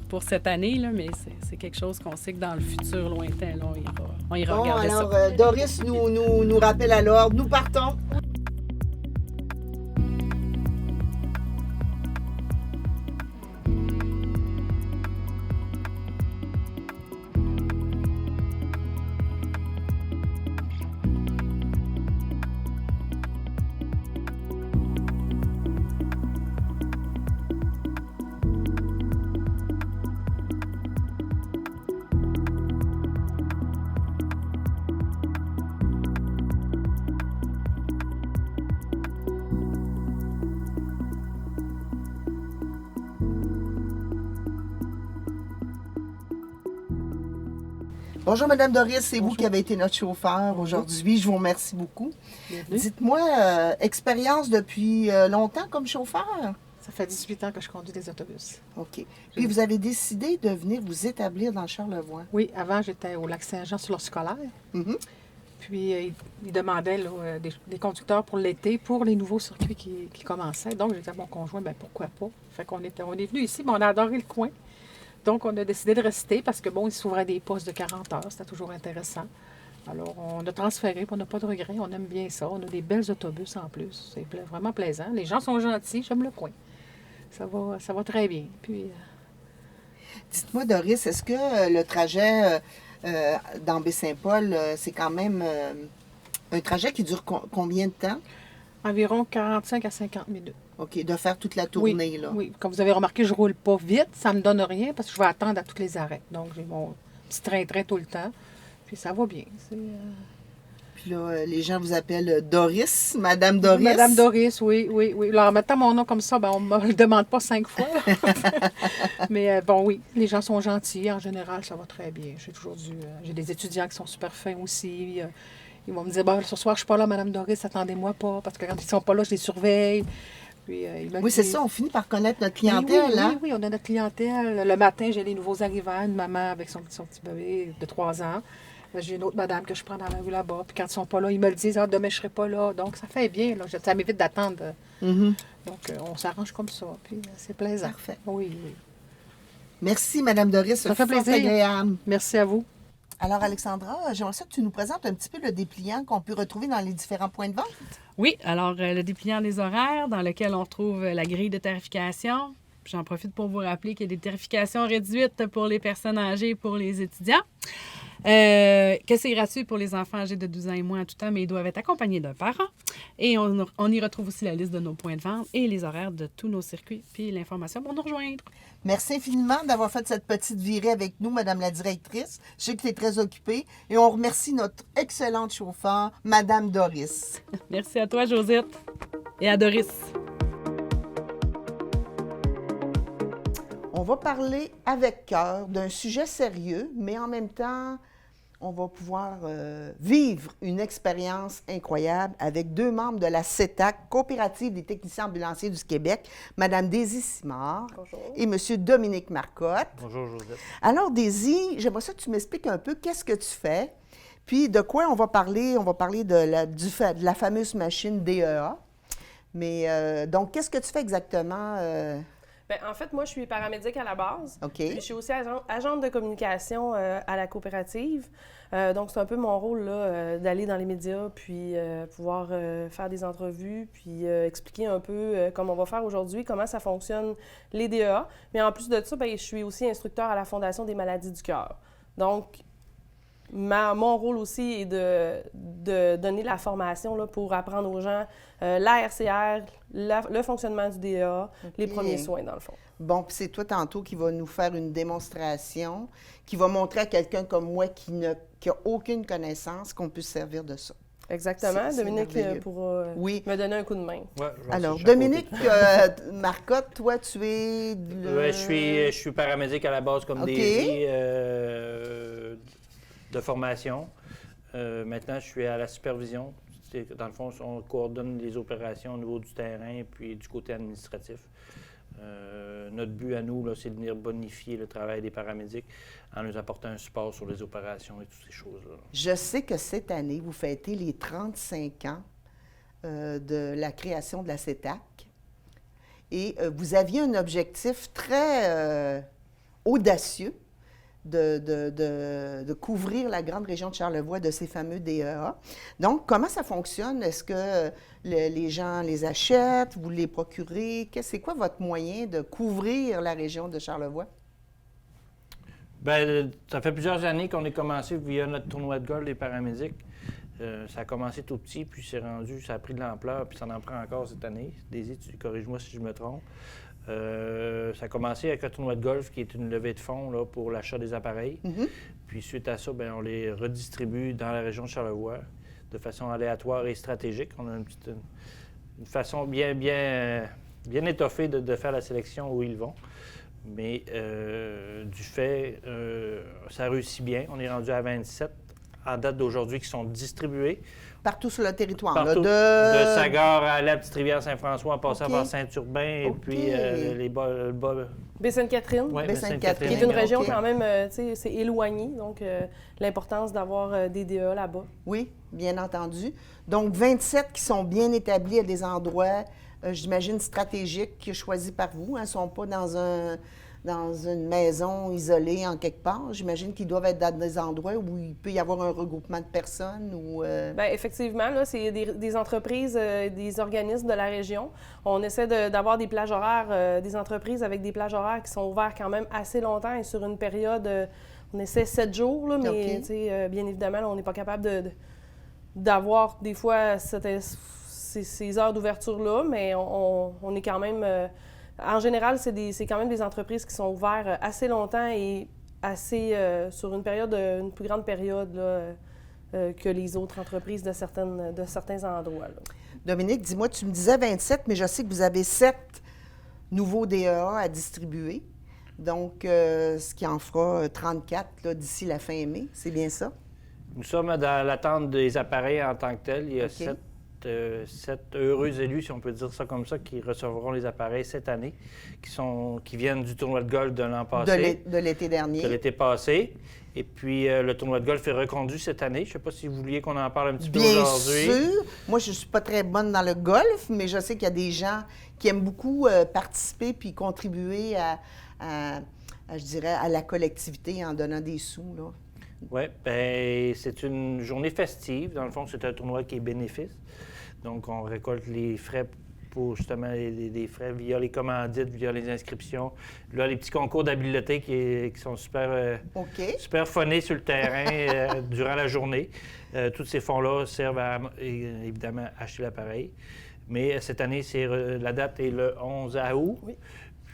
S3: pour cette année, là, mais c'est quelque chose qu'on sait que dans le futur lointain, là, on ira
S1: Bon,
S3: regarder
S1: alors,
S3: ça.
S1: Doris nous rappelle à l'ordre. Nous partons. Bonjour, Madame Doris, c'est vous qui avez été notre chauffeur aujourd'hui. Je vous remercie beaucoup.
S4: Bienvenue.
S1: Dites-moi, expérience depuis longtemps comme chauffeur?
S4: Ça fait 18 ans que je conduis des autobus.
S1: OK. Puis vous avez décidé de venir vous établir dans Charlevoix.
S4: Oui, avant, j'étais au Lac-Saint-Jean sur l'ordre scolaire.
S1: Mhm.
S4: Puis, ils demandaient là, des conducteurs pour l'été, pour les nouveaux circuits qui commençaient. Donc, j'ai dit à mon conjoint, ben pourquoi pas. Fait qu'on on est venu ici, mais on a adoré le coin. Donc, on a décidé de rester parce que, bon, il s'ouvrait des postes de 40 heures. C'était toujours intéressant. Alors, on a transféré, puis on n'a pas de regrets. On aime bien ça. On a des belles autobus en plus. C'est vraiment plaisant. Les gens sont gentils. J'aime le coin. Ça va très bien. Puis,
S1: Dites-moi, Doris, est-ce que le trajet dans Baie-Saint-Paul, c'est quand même un trajet qui dure combien de temps?
S4: environ 45 à 50 minutes.
S1: OK, de faire toute la tournée, là.
S4: Oui, comme vous avez remarqué, je roule pas vite. Ça me donne rien parce que je vais attendre à tous les arrêts. Donc, j'ai mon petit train-train tout le temps. Puis, ça va bien.
S1: Puis là, les gens vous appellent Doris, Madame Doris.
S4: Madame Doris, oui. Alors, en mettant mon nom comme ça, ben, on ne me le demande pas 5 fois. Mais bon, oui, les gens sont gentils. En général, ça va très bien. J'ai des étudiants qui sont super fins aussi. Ils vont me dire, bon, ce soir, je suis pas là, Madame Doris, attendez-moi pas. Parce que quand ils sont pas là, je les surveille. Puis,
S1: Oui, c'est ça, on finit par connaître notre clientèle,
S4: oui,
S1: hein?
S4: Oui, on a notre clientèle. Le matin, j'ai les nouveaux arrivants, une maman avec son petit bébé de 3 ans. J'ai une autre madame que je prends dans la rue là-bas. Puis quand ils sont pas là, ils me le disent, demain, je serai pas là. Donc, ça fait bien. Là. Ça m'évite d'attendre.
S1: Mhm.
S4: Donc, on s'arrange comme ça. Puis, c'est plaisant.
S1: Parfait.
S4: Oui.
S1: Merci, Madame Doris.
S4: Ça fait
S1: fort
S4: plaisir.
S1: agréable.
S4: Merci à vous.
S1: Alors, Alexandra, j'aimerais ça que tu nous présentes un petit peu le dépliant qu'on peut retrouver dans les différents points de vente.
S3: Oui, alors le dépliant des horaires dans lequel on retrouve la grille de tarification. J'en profite pour vous rappeler qu'il y a des tarifications réduites pour les personnes âgées et pour les étudiants. Que c'est gratuit pour les enfants âgés de 12 ans et moins en tout temps, mais ils doivent être accompagnés d'un parent. Et on y retrouve aussi la liste de nos points de vente et les horaires de tous nos circuits, puis l'information pour nous rejoindre.
S1: Merci infiniment d'avoir fait cette petite virée avec nous, Madame la directrice. Je sais que tu es très occupée. Et on remercie notre excellente chauffeur, Madame Doris.
S3: Merci à toi, Josette, et à Doris.
S1: On va parler avec cœur d'un sujet sérieux, mais en même temps, on va pouvoir vivre une expérience incroyable avec 2 membres de la CETAC, Coopérative des techniciens ambulanciers du Québec, Mme Daisy Simard et M. Dominique Marcotte.
S5: Bonjour, Josette.
S1: Alors, Daisy, j'aimerais ça que tu m'expliques un peu qu'est-ce que tu fais, puis de quoi on va parler. On va parler de la fameuse machine DEA. Mais donc, qu'est-ce que tu fais exactement?
S6: Bien, en fait, moi, je suis paramédic à la base.
S1: OK.
S6: Puis je suis aussi agente de communication à la coopérative. Donc, c'est un peu mon rôle là, d'aller dans les médias, puis pouvoir faire des entrevues, puis expliquer un peu comme on va faire aujourd'hui, comment ça fonctionne les DEA. Mais en plus de ça, bien, je suis aussi instructeur à la Fondation des maladies du cœur. Donc, mon rôle aussi est de donner la formation là, pour apprendre aux gens la RCR, le fonctionnement du DEA, les premiers soins, dans le fond.
S1: Bon, puis c'est toi tantôt qui va nous faire une démonstration, qui va montrer à quelqu'un comme moi qui n'a aucune connaissance qu'on peut se servir de ça.
S6: Exactement.
S1: C'est
S6: Dominique
S1: merveilleux.
S6: pourra me donner un coup de main.
S5: Ouais,
S1: Alors, Dominique Marcotte, toi, tu es...
S5: Je suis paramédic à la base comme
S1: OK.
S5: Daisy, de formation. Maintenant, je suis à la supervision. Dans le fond, on coordonne les opérations au niveau du terrain puis du côté administratif. Notre but à nous, là, c'est de venir bonifier le travail des paramédics en nous apportant un support sur les opérations et toutes ces choses-là.
S1: Je sais que cette année, vous fêtez les 35 ans de la création de la CETAC et vous aviez un objectif très audacieux de couvrir la grande région de Charlevoix de ces fameux DEA. Donc, comment ça fonctionne? Est-ce que les gens les achètent? Vous les procurez? C'est quoi votre moyen de couvrir la région de Charlevoix?
S5: Bien, ça fait plusieurs années qu'on est commencé via notre tournoi de golf des paramédics. Ça a commencé tout petit, puis c'est rendu, ça a pris de l'ampleur, puis ça en prend encore cette année. Daisy, corrige-moi si je me trompe. Ça a commencé avec le tournoi de golf, qui est une levée de fonds là, pour l'achat des appareils.
S1: Mm-hmm.
S5: Puis suite à ça, bien, on les redistribue dans la région de Charlevoix de façon aléatoire et stratégique. On a une façon bien étoffée de faire la sélection où ils vont. Mais du fait, ça réussit bien. On est rendu à 27 en date d'aujourd'hui qui sont distribués.
S1: Partout sur le territoire.
S5: Partout,
S1: là,
S5: de Sagard à la Petite-Rivière-Saint-François en passant
S1: OK.
S5: par Saint-Urbain et puis les bas.
S6: Baie-Sainte-Catherine,
S5: Ouais,
S1: Baie-Sainte-Catherine.
S6: qui est une région
S1: OK.
S6: quand même, tu sais, c'est éloigné, donc l'importance d'avoir des DEA là-bas.
S1: Oui, bien entendu. Donc, 27 qui sont bien établis à des endroits, j'imagine, stratégiques, choisis par vous. Ils ne sont pas dans une maison isolée en quelque part. J'imagine qu'ils doivent être dans des endroits où il peut y avoir un regroupement de personnes ou...
S6: Bien, effectivement, là, c'est des entreprises, des organismes de la région. On essaie d'avoir des plages horaires, des entreprises avec des plages horaires qui sont ouvertes quand même assez longtemps et sur une période, on essaie 7 jours, là, mais
S1: OK.
S6: tu sais, bien évidemment, là, on n'est pas capable d'avoir des fois ces heures d'ouverture-là, mais on est quand même... en général, c'est quand même des entreprises qui sont ouvertes assez longtemps et assez sur une plus grande période là, que les autres entreprises de certains endroits. Là.
S1: Dominique, dis-moi, tu me disais 27, mais je sais que vous avez 7 nouveaux DEA à distribuer. Donc, ce qui en fera 34 là, d'ici la fin mai. C'est bien ça?
S5: Nous sommes dans l'attente des appareils en tant que tels. Il y a
S1: OK.
S5: 7 heureux élus, si on peut dire ça comme ça, qui recevront les appareils cette année, qui viennent du tournoi de golf de l'an passé.
S1: De l'été dernier.
S5: De l'été passé. Et puis, le tournoi de golf est reconduit cette année. Je ne sais pas si vous vouliez qu'on en parle un petit peu
S1: Bien
S5: aujourd'hui.
S1: sûr. Moi, je ne suis pas très bonne dans le golf, mais je sais qu'il y a des gens qui aiment beaucoup participer puis contribuer je dirais, à la collectivité en donnant des sous, là.
S5: Oui, bien, c'est une journée festive. Dans le fond, c'est un tournoi qui est bénéfice. Donc, on récolte les frais pour justement les frais via les commandites, via les inscriptions. Là, les petits concours d'habileté qui sont super,
S1: OK.
S5: super funnés sur le terrain durant la journée. Tous ces fonds-là servent à, évidemment, acheter l'appareil. Mais cette année, la date est le 11 août.
S6: Oui.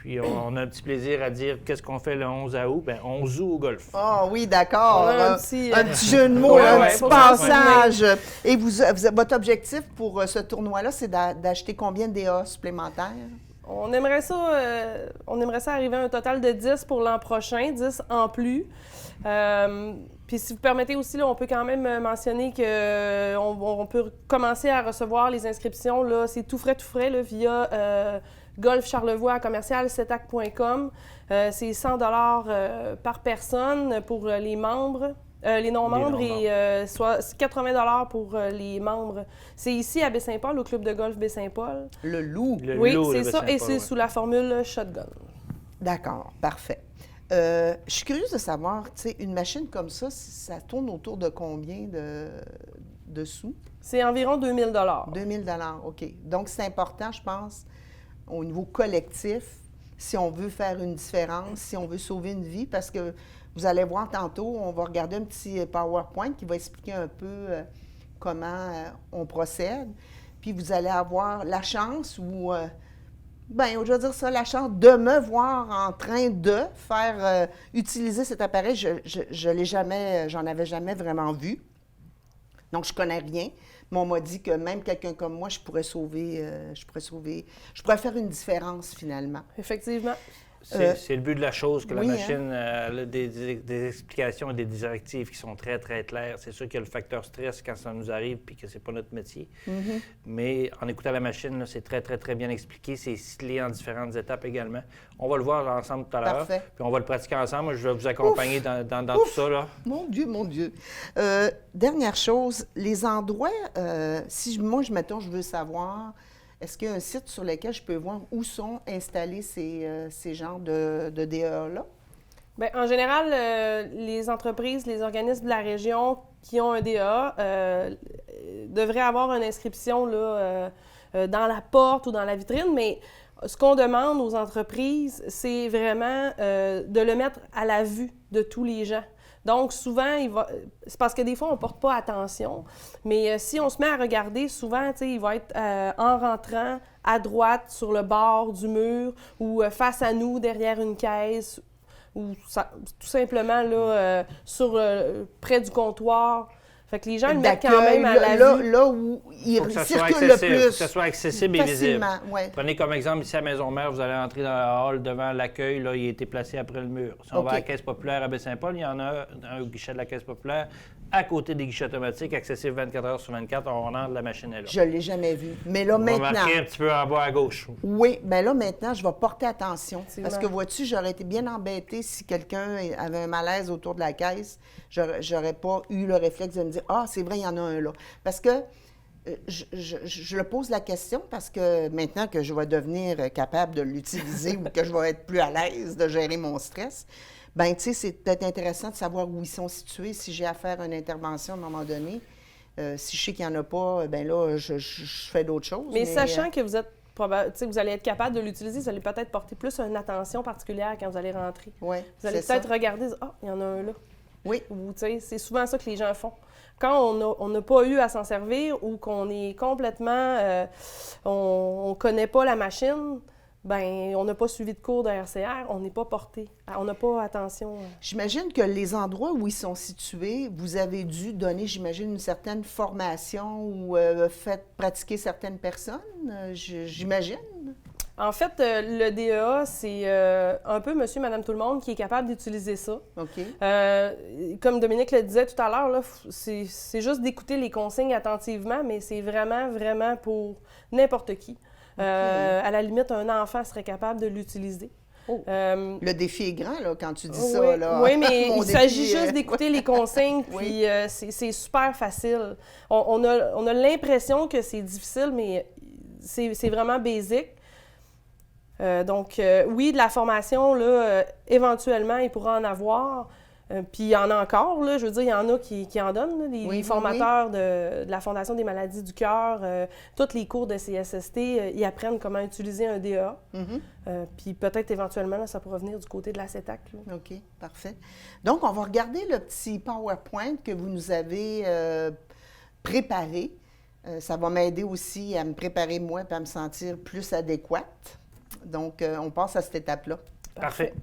S5: Puis on a un petit plaisir à dire qu'est-ce qu'on fait le 11 août? Bien, on joue au golf.
S1: Ah oui, d'accord.
S6: On a un petit
S1: jeu de mots,
S5: Ouais,
S1: un
S5: ouais,
S1: petit
S6: pour
S1: passage. Et votre objectif pour ce tournoi-là, c'est d'acheter combien de DA supplémentaires?
S6: On aimerait ça arriver à un total de 10 pour l'an prochain, 10 en plus. Puis si vous permettez aussi, là, on peut quand même mentionner qu'on peut commencer à recevoir les inscriptions. Là, c'est tout frais, là, via golfcharlevoix@cetac.com. C'est 100 $ par personne pour les membres. Les non-membres et soit 80 $ pour les membres. C'est ici à Baie-Saint-Paul, au club de golf Baie-Saint-Paul.
S1: Le Loup.
S6: Oui, c'est ça. Et c'est sous la formule shotgun.
S1: D'accord, parfait. Je suis curieuse de savoir, tu sais, une machine comme ça tourne autour de combien de sous?
S6: C'est environ 2000 $.
S1: 2000 $, OK. Donc, c'est important, je pense, au niveau collectif, si on veut faire une différence, si on veut sauver une vie, parce que vous allez voir tantôt, on va regarder un petit PowerPoint qui va expliquer un peu comment on procède. Puis vous allez avoir la chance ou, je vais dire ça, la chance de me voir en train de faire utiliser cet appareil. J'en avais jamais vraiment vu. Donc, je connais rien. Mais on m'a dit que même quelqu'un comme moi, je pourrais faire une différence finalement.
S6: Effectivement.
S5: C'est le but de la chose, que la
S1: oui,
S5: machine a des explications et des directives qui sont très, très claires. C'est sûr qu'il y a le facteur stress quand ça nous arrive puis que c'est pas notre métier.
S1: Mm-hmm.
S5: Mais en écoutant la machine, là, c'est très, très, très bien expliqué. C'est ciselé en différentes étapes également. On va le voir ensemble tout à l'heure.
S1: Parfait.
S5: Puis on va le pratiquer ensemble. Moi, je vais vous accompagner dans tout ça, là.
S1: Mon Dieu. Dernière chose, les endroits, si moi, je veux savoir, est-ce qu'il y a un site sur lequel je peux voir où sont installés ces genres de DEA-là?
S6: Bien, en général, les entreprises, les organismes de la région qui ont un DEA devraient avoir une inscription là, dans la porte ou dans la vitrine, mais ce qu'on demande aux entreprises, c'est vraiment de le mettre à la vue de tous les gens. Donc, souvent, c'est parce que des fois, on ne porte pas attention, mais si on se met à regarder, souvent, il va être en rentrant à droite, sur le bord du mur, ou face à nous, derrière une caisse, ou tout simplement là, près du comptoir. Fait que les gens le mettent quand même à la vue.
S1: Là où il circule le plus.
S5: Faut que ça soit accessible et visible.
S1: Ouais.
S5: Prenez comme exemple ici à Maison-Mère, vous allez entrer dans la hall devant l'accueil, là, il a été placé après le mur. Si on va à la Caisse populaire à Baie-Saint-Paul, il y en a un guichet de la Caisse populaire à côté des guichets automatiques, accessible 24 heures sur 24, on rentre, la machine est là.
S1: Je ne l'ai jamais vu. Mais là, maintenant...
S5: On va marquer un petit peu en bas à gauche.
S1: Oui, bien là, maintenant, je vais porter attention. Parce que, vois-tu, j'aurais été bien embêtée si quelqu'un avait un malaise autour de la caisse. J'aurais pas eu le réflexe de me dire « Ah, c'est vrai, il y en a un là. » Parce que je le pose la question parce que maintenant que je vais devenir capable de l'utiliser ou que je vais être plus à l'aise de gérer mon stress, bien, tu sais, c'est peut-être intéressant de savoir où ils sont situés si j'ai à faire une intervention à un moment donné. Si je sais qu'il n'y en a pas, bien là, je fais d'autres choses.
S6: Mais sachant que vous êtes vous allez être capable de l'utiliser, vous allez peut-être porter plus une attention particulière quand vous allez rentrer.
S1: Oui,
S6: vous allez peut-être regarder, ah, il y en a un là.
S1: Oui.
S6: Ou, tu sais, c'est souvent ça que les gens font. Quand on n'a pas eu à s'en servir ou qu'on est complètement... on ne connaît pas la machine, bien, on n'a pas suivi de cours de RCR, on n'est pas porté. On n'a pas attention.
S1: J'imagine que les endroits où ils sont situés, vous avez dû donner, j'imagine, une certaine formation ou fait pratiquer certaines personnes, j'imagine.
S6: En fait, le DEA, c'est un peu monsieur, madame, tout le monde qui est capable d'utiliser ça.
S1: OK.
S6: Comme Dominique le disait tout à l'heure, là, c'est juste d'écouter les consignes attentivement, mais c'est vraiment, vraiment pour n'importe qui. Okay. À la limite, un enfant serait capable de l'utiliser.
S1: Oh. Le défi est grand, là, quand tu dis ça.
S6: Oui,
S1: là.
S6: Oui, mais il s'agit juste d'écouter les consignes, puis c'est super facile. On a l'impression que c'est difficile, mais c'est vraiment basique. Donc, oui, de la formation, là, éventuellement, il pourra en avoir. Puis il y en a encore, là, je veux dire, il y en a qui en donnent, là, les formateurs de la Fondation des maladies du cœur, tous les cours de CSST, ils apprennent comment utiliser un DEA.
S1: Mm-hmm.
S6: Puis peut-être éventuellement, là, ça pourra venir du côté de la CETAC. Là.
S1: OK, parfait. Donc, on va regarder le petit PowerPoint que vous nous avez préparé. Ça va m'aider aussi à me préparer moi et à me sentir plus adéquate. Donc, on passe à cette étape-là.
S5: Parfait.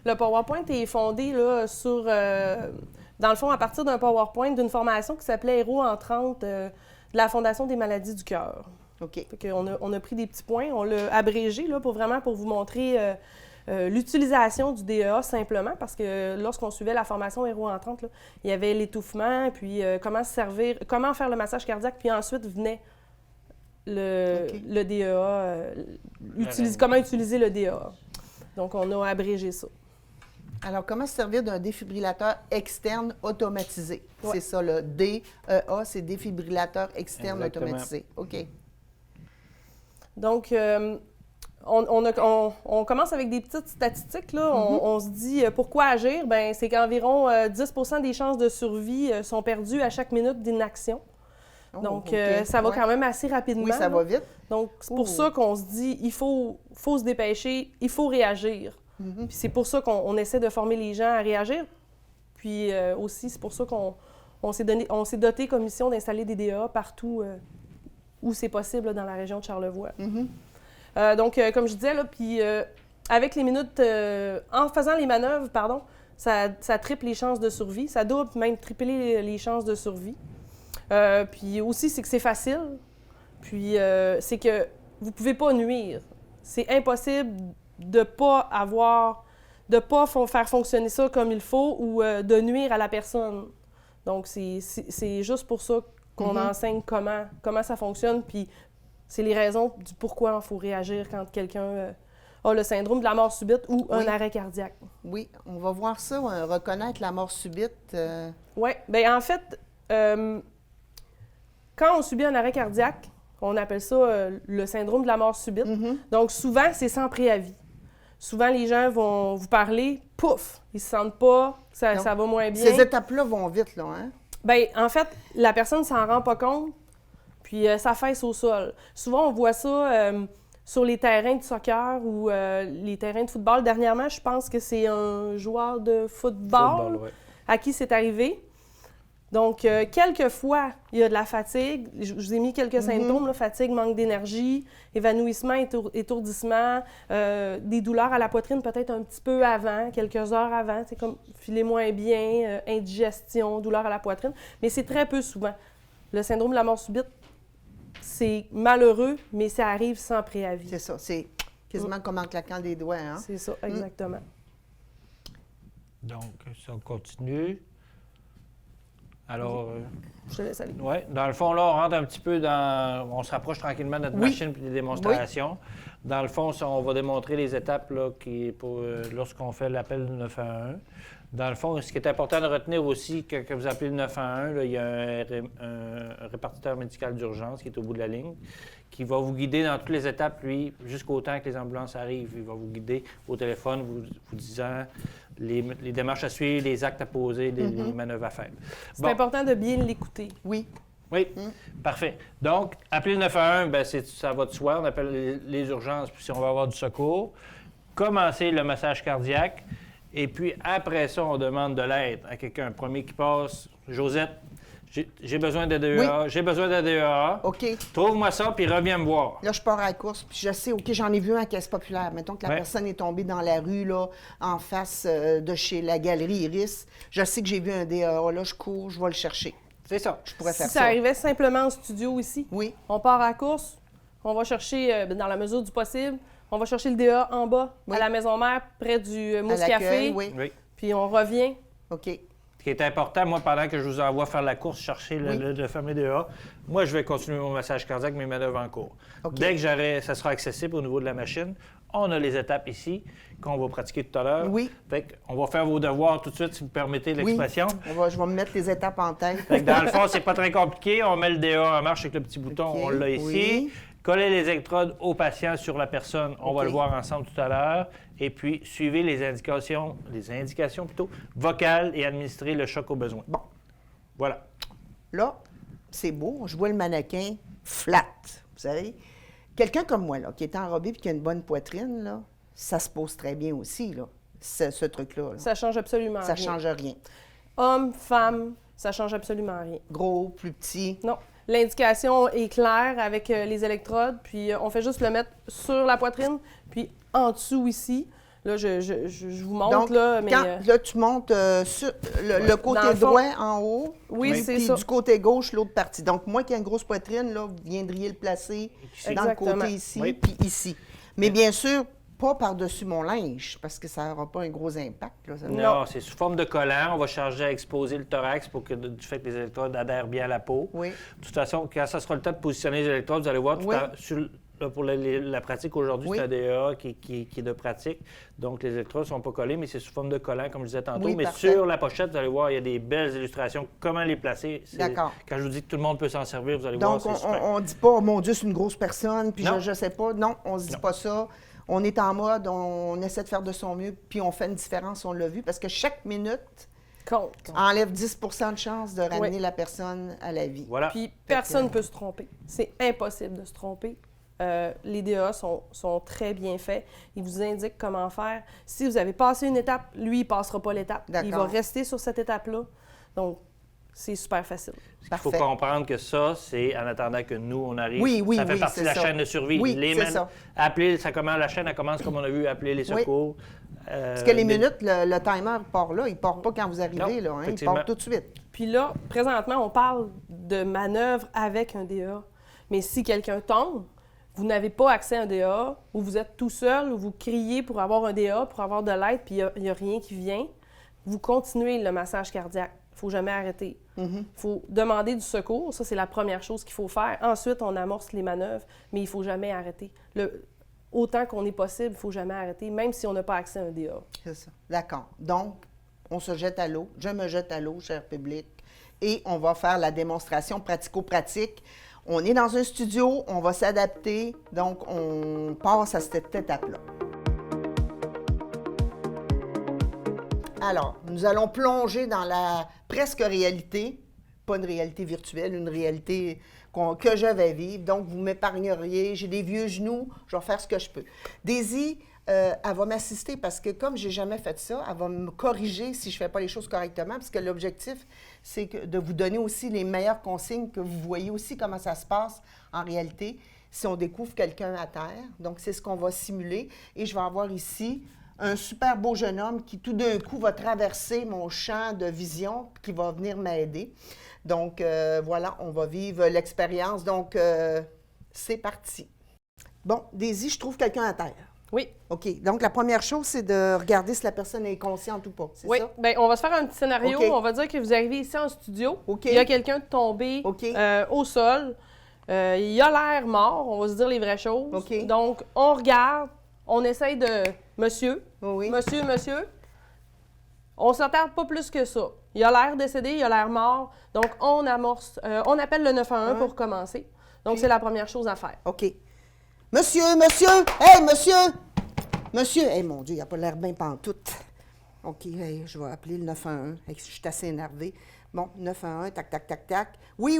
S6: Le PowerPoint est fondé là, sur, dans le fond, à partir d'un PowerPoint d'une formation qui s'appelait Héros en 30 de la Fondation des maladies du cœur.
S1: OK.
S6: On a pris des petits points, on l'a abrégé là, pour vous montrer l'utilisation du DEA simplement, parce que lorsqu'on suivait la formation Héros entrante, là, il y avait l'étouffement, puis comment faire le massage cardiaque, puis ensuite venait le DEA, comment utiliser le DEA. Donc, on a abrégé ça.
S1: Alors, comment se servir d'un défibrillateur externe automatisé?
S6: Ouais.
S1: C'est ça, le DEA, c'est défibrillateur externe
S5: Exactement.
S1: automatisé. OK.
S6: Donc, on commence avec des petites statistiques. Là. On se dit pourquoi agir? Bien, c'est qu'environ 10 des chances de survie sont perdues à chaque minute d'inaction.
S1: Oh,
S6: Donc,
S1: OK.
S6: ça va
S1: Ouais.
S6: quand même assez rapidement.
S1: Oui, ça
S6: là.
S1: va vite.
S6: Donc, c'est pour
S1: Oh.
S6: ça qu'on se dit il faut se dépêcher, il faut réagir. Puis c'est pour ça qu'on essaie de former les gens à réagir. Puis aussi, c'est pour ça qu'on s'est doté comme mission d'installer des DEA partout où c'est possible là, dans la région de Charlevoix. Donc, comme je disais, là, puis avec les minutes, en faisant les manœuvres, pardon, ça triple les chances de survie. Ça double, même tripler les chances de survie. Puis aussi, c'est que c'est facile. Puis c'est que vous ne pouvez pas nuire. C'est impossible de pas faire fonctionner ça comme il faut ou de nuire à la personne. Donc, c'est juste pour ça qu'on enseigne comment ça fonctionne. Puis c'est les raisons du pourquoi il faut réagir quand quelqu'un a le syndrome de la mort subite ou un arrêt cardiaque.
S1: Oui, on va voir ça, reconnaître la mort subite.
S6: Oui, bien en fait, quand on subit un arrêt cardiaque, on appelle ça le syndrome de la mort subite. Donc souvent, c'est sans préavis. Souvent, les gens vont vous parler, pouf, ils se sentent pas, ça va moins bien.
S1: Ces étapes-là vont vite, là, hein?
S6: Bien, en fait, la personne ne s'en rend pas compte, puis ça fesse au sol. Souvent, on voit ça sur les terrains de soccer ou les terrains de football. Dernièrement, je pense que c'est un joueur de football
S5: ouais.
S6: à qui c'est arrivé. Donc, quelquefois, il y a de la fatigue. Je vous ai mis quelques symptômes, là, fatigue, manque d'énergie, évanouissement, étourdissement, des douleurs à la poitrine peut-être un petit peu avant, quelques heures avant, c'est comme filer moins bien, indigestion, douleur à la poitrine, mais c'est très peu souvent. Le syndrome de la mort subite, c'est malheureux, mais ça arrive sans préavis.
S1: C'est ça, c'est quasiment comme en claquant des doigts, hein?
S6: C'est ça, exactement.
S5: Donc, ça continue. Alors,
S6: Je te laisse aller.
S5: oui, dans le fond, là, on rentre un petit peu dans... On se rapproche tranquillement de notre machine et des démonstrations. Dans le fond, on va démontrer les étapes là, lorsqu'on fait l'appel du 911. Dans le fond, ce qui est important de retenir aussi, que vous appelez le 911, là, il y a un répartiteur médical d'urgence qui est au bout de la ligne, qui va vous guider dans toutes les étapes, lui, jusqu'au temps que les ambulances arrivent. Il va vous guider au téléphone, vous disant les démarches à suivre, les actes à poser, les manœuvres à faire.
S6: C'est important de bien l'écouter.
S1: Oui.
S5: Oui, parfait. Donc, appeler le 911, bien, ça va de soi. On appelle les urgences, puis si on va avoir du secours. Commencer le massage cardiaque. Et puis, après ça, on demande de l'aide à quelqu'un. Premier qui passe, Josette, j'ai besoin de DEA, j'ai besoin de DEA.
S1: OK.
S5: Trouve-moi ça, puis reviens me voir.
S1: Là, je pars à la course, puis je sais, OK, j'en ai vu un à Caisse populaire. Mettons que la personne est tombée dans la rue, là, en face de chez la galerie Iris. Je sais que j'ai vu un DEA. Là, je cours, je vais le chercher.
S5: C'est ça.
S1: Je pourrais faire
S6: Si ça arrivait simplement en studio ici,
S1: Oui.
S6: on part à la course, on va chercher, dans la mesure du possible, on va chercher le DA en bas,
S1: Oui.
S6: à la maison mère, près du
S1: À
S6: Mousse
S1: l'accueil,
S6: Café,
S1: oui.
S5: Oui.
S6: puis on revient.
S1: OK.
S5: Ce qui est important, moi, pendant que je vous envoie faire la course, chercher le fameux DEA, moi, je vais continuer mon massage cardiaque, mes manœuvres en cours.
S1: OK.
S5: Dès que ça sera accessible au niveau de la machine, on a les étapes ici qu'on va pratiquer tout à l'heure.
S1: Oui.
S5: Fait qu'on va faire vos devoirs tout de suite, si vous permettez l'expression.
S1: Je vais me mettre les étapes en tête.
S5: Fait que dans le fond, c'est pas très compliqué. On met le DA en marche avec le petit bouton,
S1: OK.
S5: on l'a ici.
S1: Oui.
S5: Coller les électrodes au patient sur la personne, on va
S1: OK.
S5: le voir ensemble tout à l'heure. Et puis, suivez les indications plutôt, vocales et administrez le choc au besoin.
S1: Bon.
S5: Voilà.
S1: Là, c'est beau. Je vois le mannequin flat, vous savez. Quelqu'un comme moi, là, qui est enrobé et qui a une bonne poitrine, là, ça se pose très bien aussi, là, ce truc-là. Là.
S6: Ça change absolument
S1: Ça
S6: rien.
S1: change rien.
S6: Homme, femme, ça change absolument rien.
S1: Gros, plus petit.
S6: Non. L'indication est claire avec les électrodes, puis on fait juste le mettre sur la poitrine, puis en dessous ici. Là, je vous montre,
S1: Donc,
S6: là, mais...
S1: là, tu montes sur le côté
S6: Dans le fond-
S1: droit en haut.
S6: Oui, c'est
S1: puis
S6: ça.
S1: du côté gauche, l'autre partie. Donc, moi qui ai une grosse poitrine, là, vous viendriez le placer dans le
S6: Exactement.
S1: côté ici,
S5: Oui.
S1: puis ici. Mais bien sûr, pas par-dessus mon linge, parce que ça n'aura pas un gros impact. Là, ça.
S5: Non, c'est sous forme de collant. On va charger à exposer le thorax pour que du fait que les électrodes adhèrent bien à la peau.
S1: Oui.
S5: De toute façon, quand ça sera le temps de positionner les électrodes, vous allez voir,
S1: Oui.
S5: là, pour la pratique aujourd'hui,
S1: Oui.
S5: c'est un DEA qui est de pratique. Donc, les électrodes ne sont pas collés, mais c'est sous forme de collant, comme je disais tantôt.
S1: Oui,
S5: mais
S1: parfait.
S5: sur la pochette, vous allez voir, il y a des belles illustrations. Comment les placer.
S1: D'accord.
S5: Quand je vous dis que tout le monde peut s'en servir, vous allez voir,
S1: Donc,
S5: c'est super.
S1: on ne dit pas, oh, mon Dieu, c'est une grosse personne, puis
S5: Non.
S1: je ne sais pas. Non, on ne se dit
S5: Non.
S1: pas ça. On est en mode, on essaie de faire de son mieux, puis on fait une différence, on l'a vu, parce que chaque minute
S6: Compte.
S1: enlève 10 de chance de ramener
S6: Oui.
S1: la personne à la vie.
S5: Voilà.
S6: Puis personne ne peut se tromper. C'est impossible de se tromper. Les DA sont très bien faits. Ils vous indiquent comment faire. Si vous avez passé une étape, lui, il ne passera pas l'étape. Il va
S1: D'accord.
S6: rester sur cette étape-là. Donc, c'est super facile.
S5: Il faut
S1: Parfait.
S5: comprendre que ça, c'est en attendant que nous, on arrive.
S1: Oui, oui,
S5: ça fait
S1: oui,
S5: partie
S1: c'est
S5: de la
S1: ça.
S5: chaîne de survie.
S1: Oui, c'est ça.
S5: Appeler, la chaîne, elle commence, comme on a vu, à appeler les secours.
S1: Parce que les minutes, le timer part là. Il ne part pas quand vous arrivez,
S5: Non,
S1: là. Hein, il
S5: effectivement.
S1: part tout de suite.
S6: Puis là, présentement, on parle de manœuvre avec un DA. Mais si quelqu'un tombe, vous n'avez pas accès à un DA, ou vous êtes tout seul, ou vous criez pour avoir un DA, pour avoir de l'aide, puis il n'y a rien qui vient, vous continuez le massage cardiaque. Il ne faut jamais arrêter. Il faut demander du secours. Ça, c'est la première chose qu'il faut faire. Ensuite, on amorce les manœuvres, mais il ne faut jamais arrêter. Autant qu'on est possible, il ne faut jamais arrêter, même si on n'a pas accès à un DA.
S1: C'est ça. D'accord. Donc, on se jette à l'eau. Je me jette à l'eau, cher public. Et on va faire la démonstration pratico-pratique. On est dans un studio, on va s'adapter. Donc, on passe à cette étape-là. Alors, nous allons plonger dans la presque réalité, pas une réalité virtuelle, une réalité que je vais vivre. Donc, vous m'épargneriez, j'ai des vieux genoux, je vais faire ce que je peux. Daisy, elle va m'assister parce que comme j'ai jamais fait ça, elle va me corriger si je fais pas les choses correctement, parce que l'objectif, c'est de vous donner aussi les meilleures consignes, que vous voyez aussi comment ça se passe en réalité si on découvre quelqu'un à terre. Donc, c'est ce qu'on va simuler. Et je vais avoir ici un super beau jeune homme qui, tout d'un coup, va traverser mon champ de vision, qui va venir m'aider. Donc, voilà, on va vivre l'expérience. Donc, c'est parti. Bon, Daisy, je trouve quelqu'un à terre.
S6: Oui.
S1: OK. Donc, la première chose, c'est de regarder si la personne est consciente ou pas. C'est
S6: Oui.
S1: ça?
S6: Bien, on va se faire un petit scénario.
S1: OK.
S6: On va dire que vous arrivez ici en studio.
S1: OK.
S6: Il y a quelqu'un de tombé
S1: OK.
S6: au sol. Il a l'air mort. On va se dire les vraies choses.
S1: OK.
S6: Donc, on regarde. On essaye de... Monsieur,
S1: Oui.
S6: monsieur. On ne s'attarde pas plus que ça. Il a l'air décédé, il a l'air mort. Donc, on amorce... on appelle le 911 pour commencer. Donc, c'est la première chose à faire.
S1: OK. Monsieur! Hey, monsieur! Monsieur! Hey, mon Dieu, il n'a pas l'air bien pantoute. OK, hey, je vais appeler le 911. Hey, je suis assez énervée. Bon, 911, tac. Oui,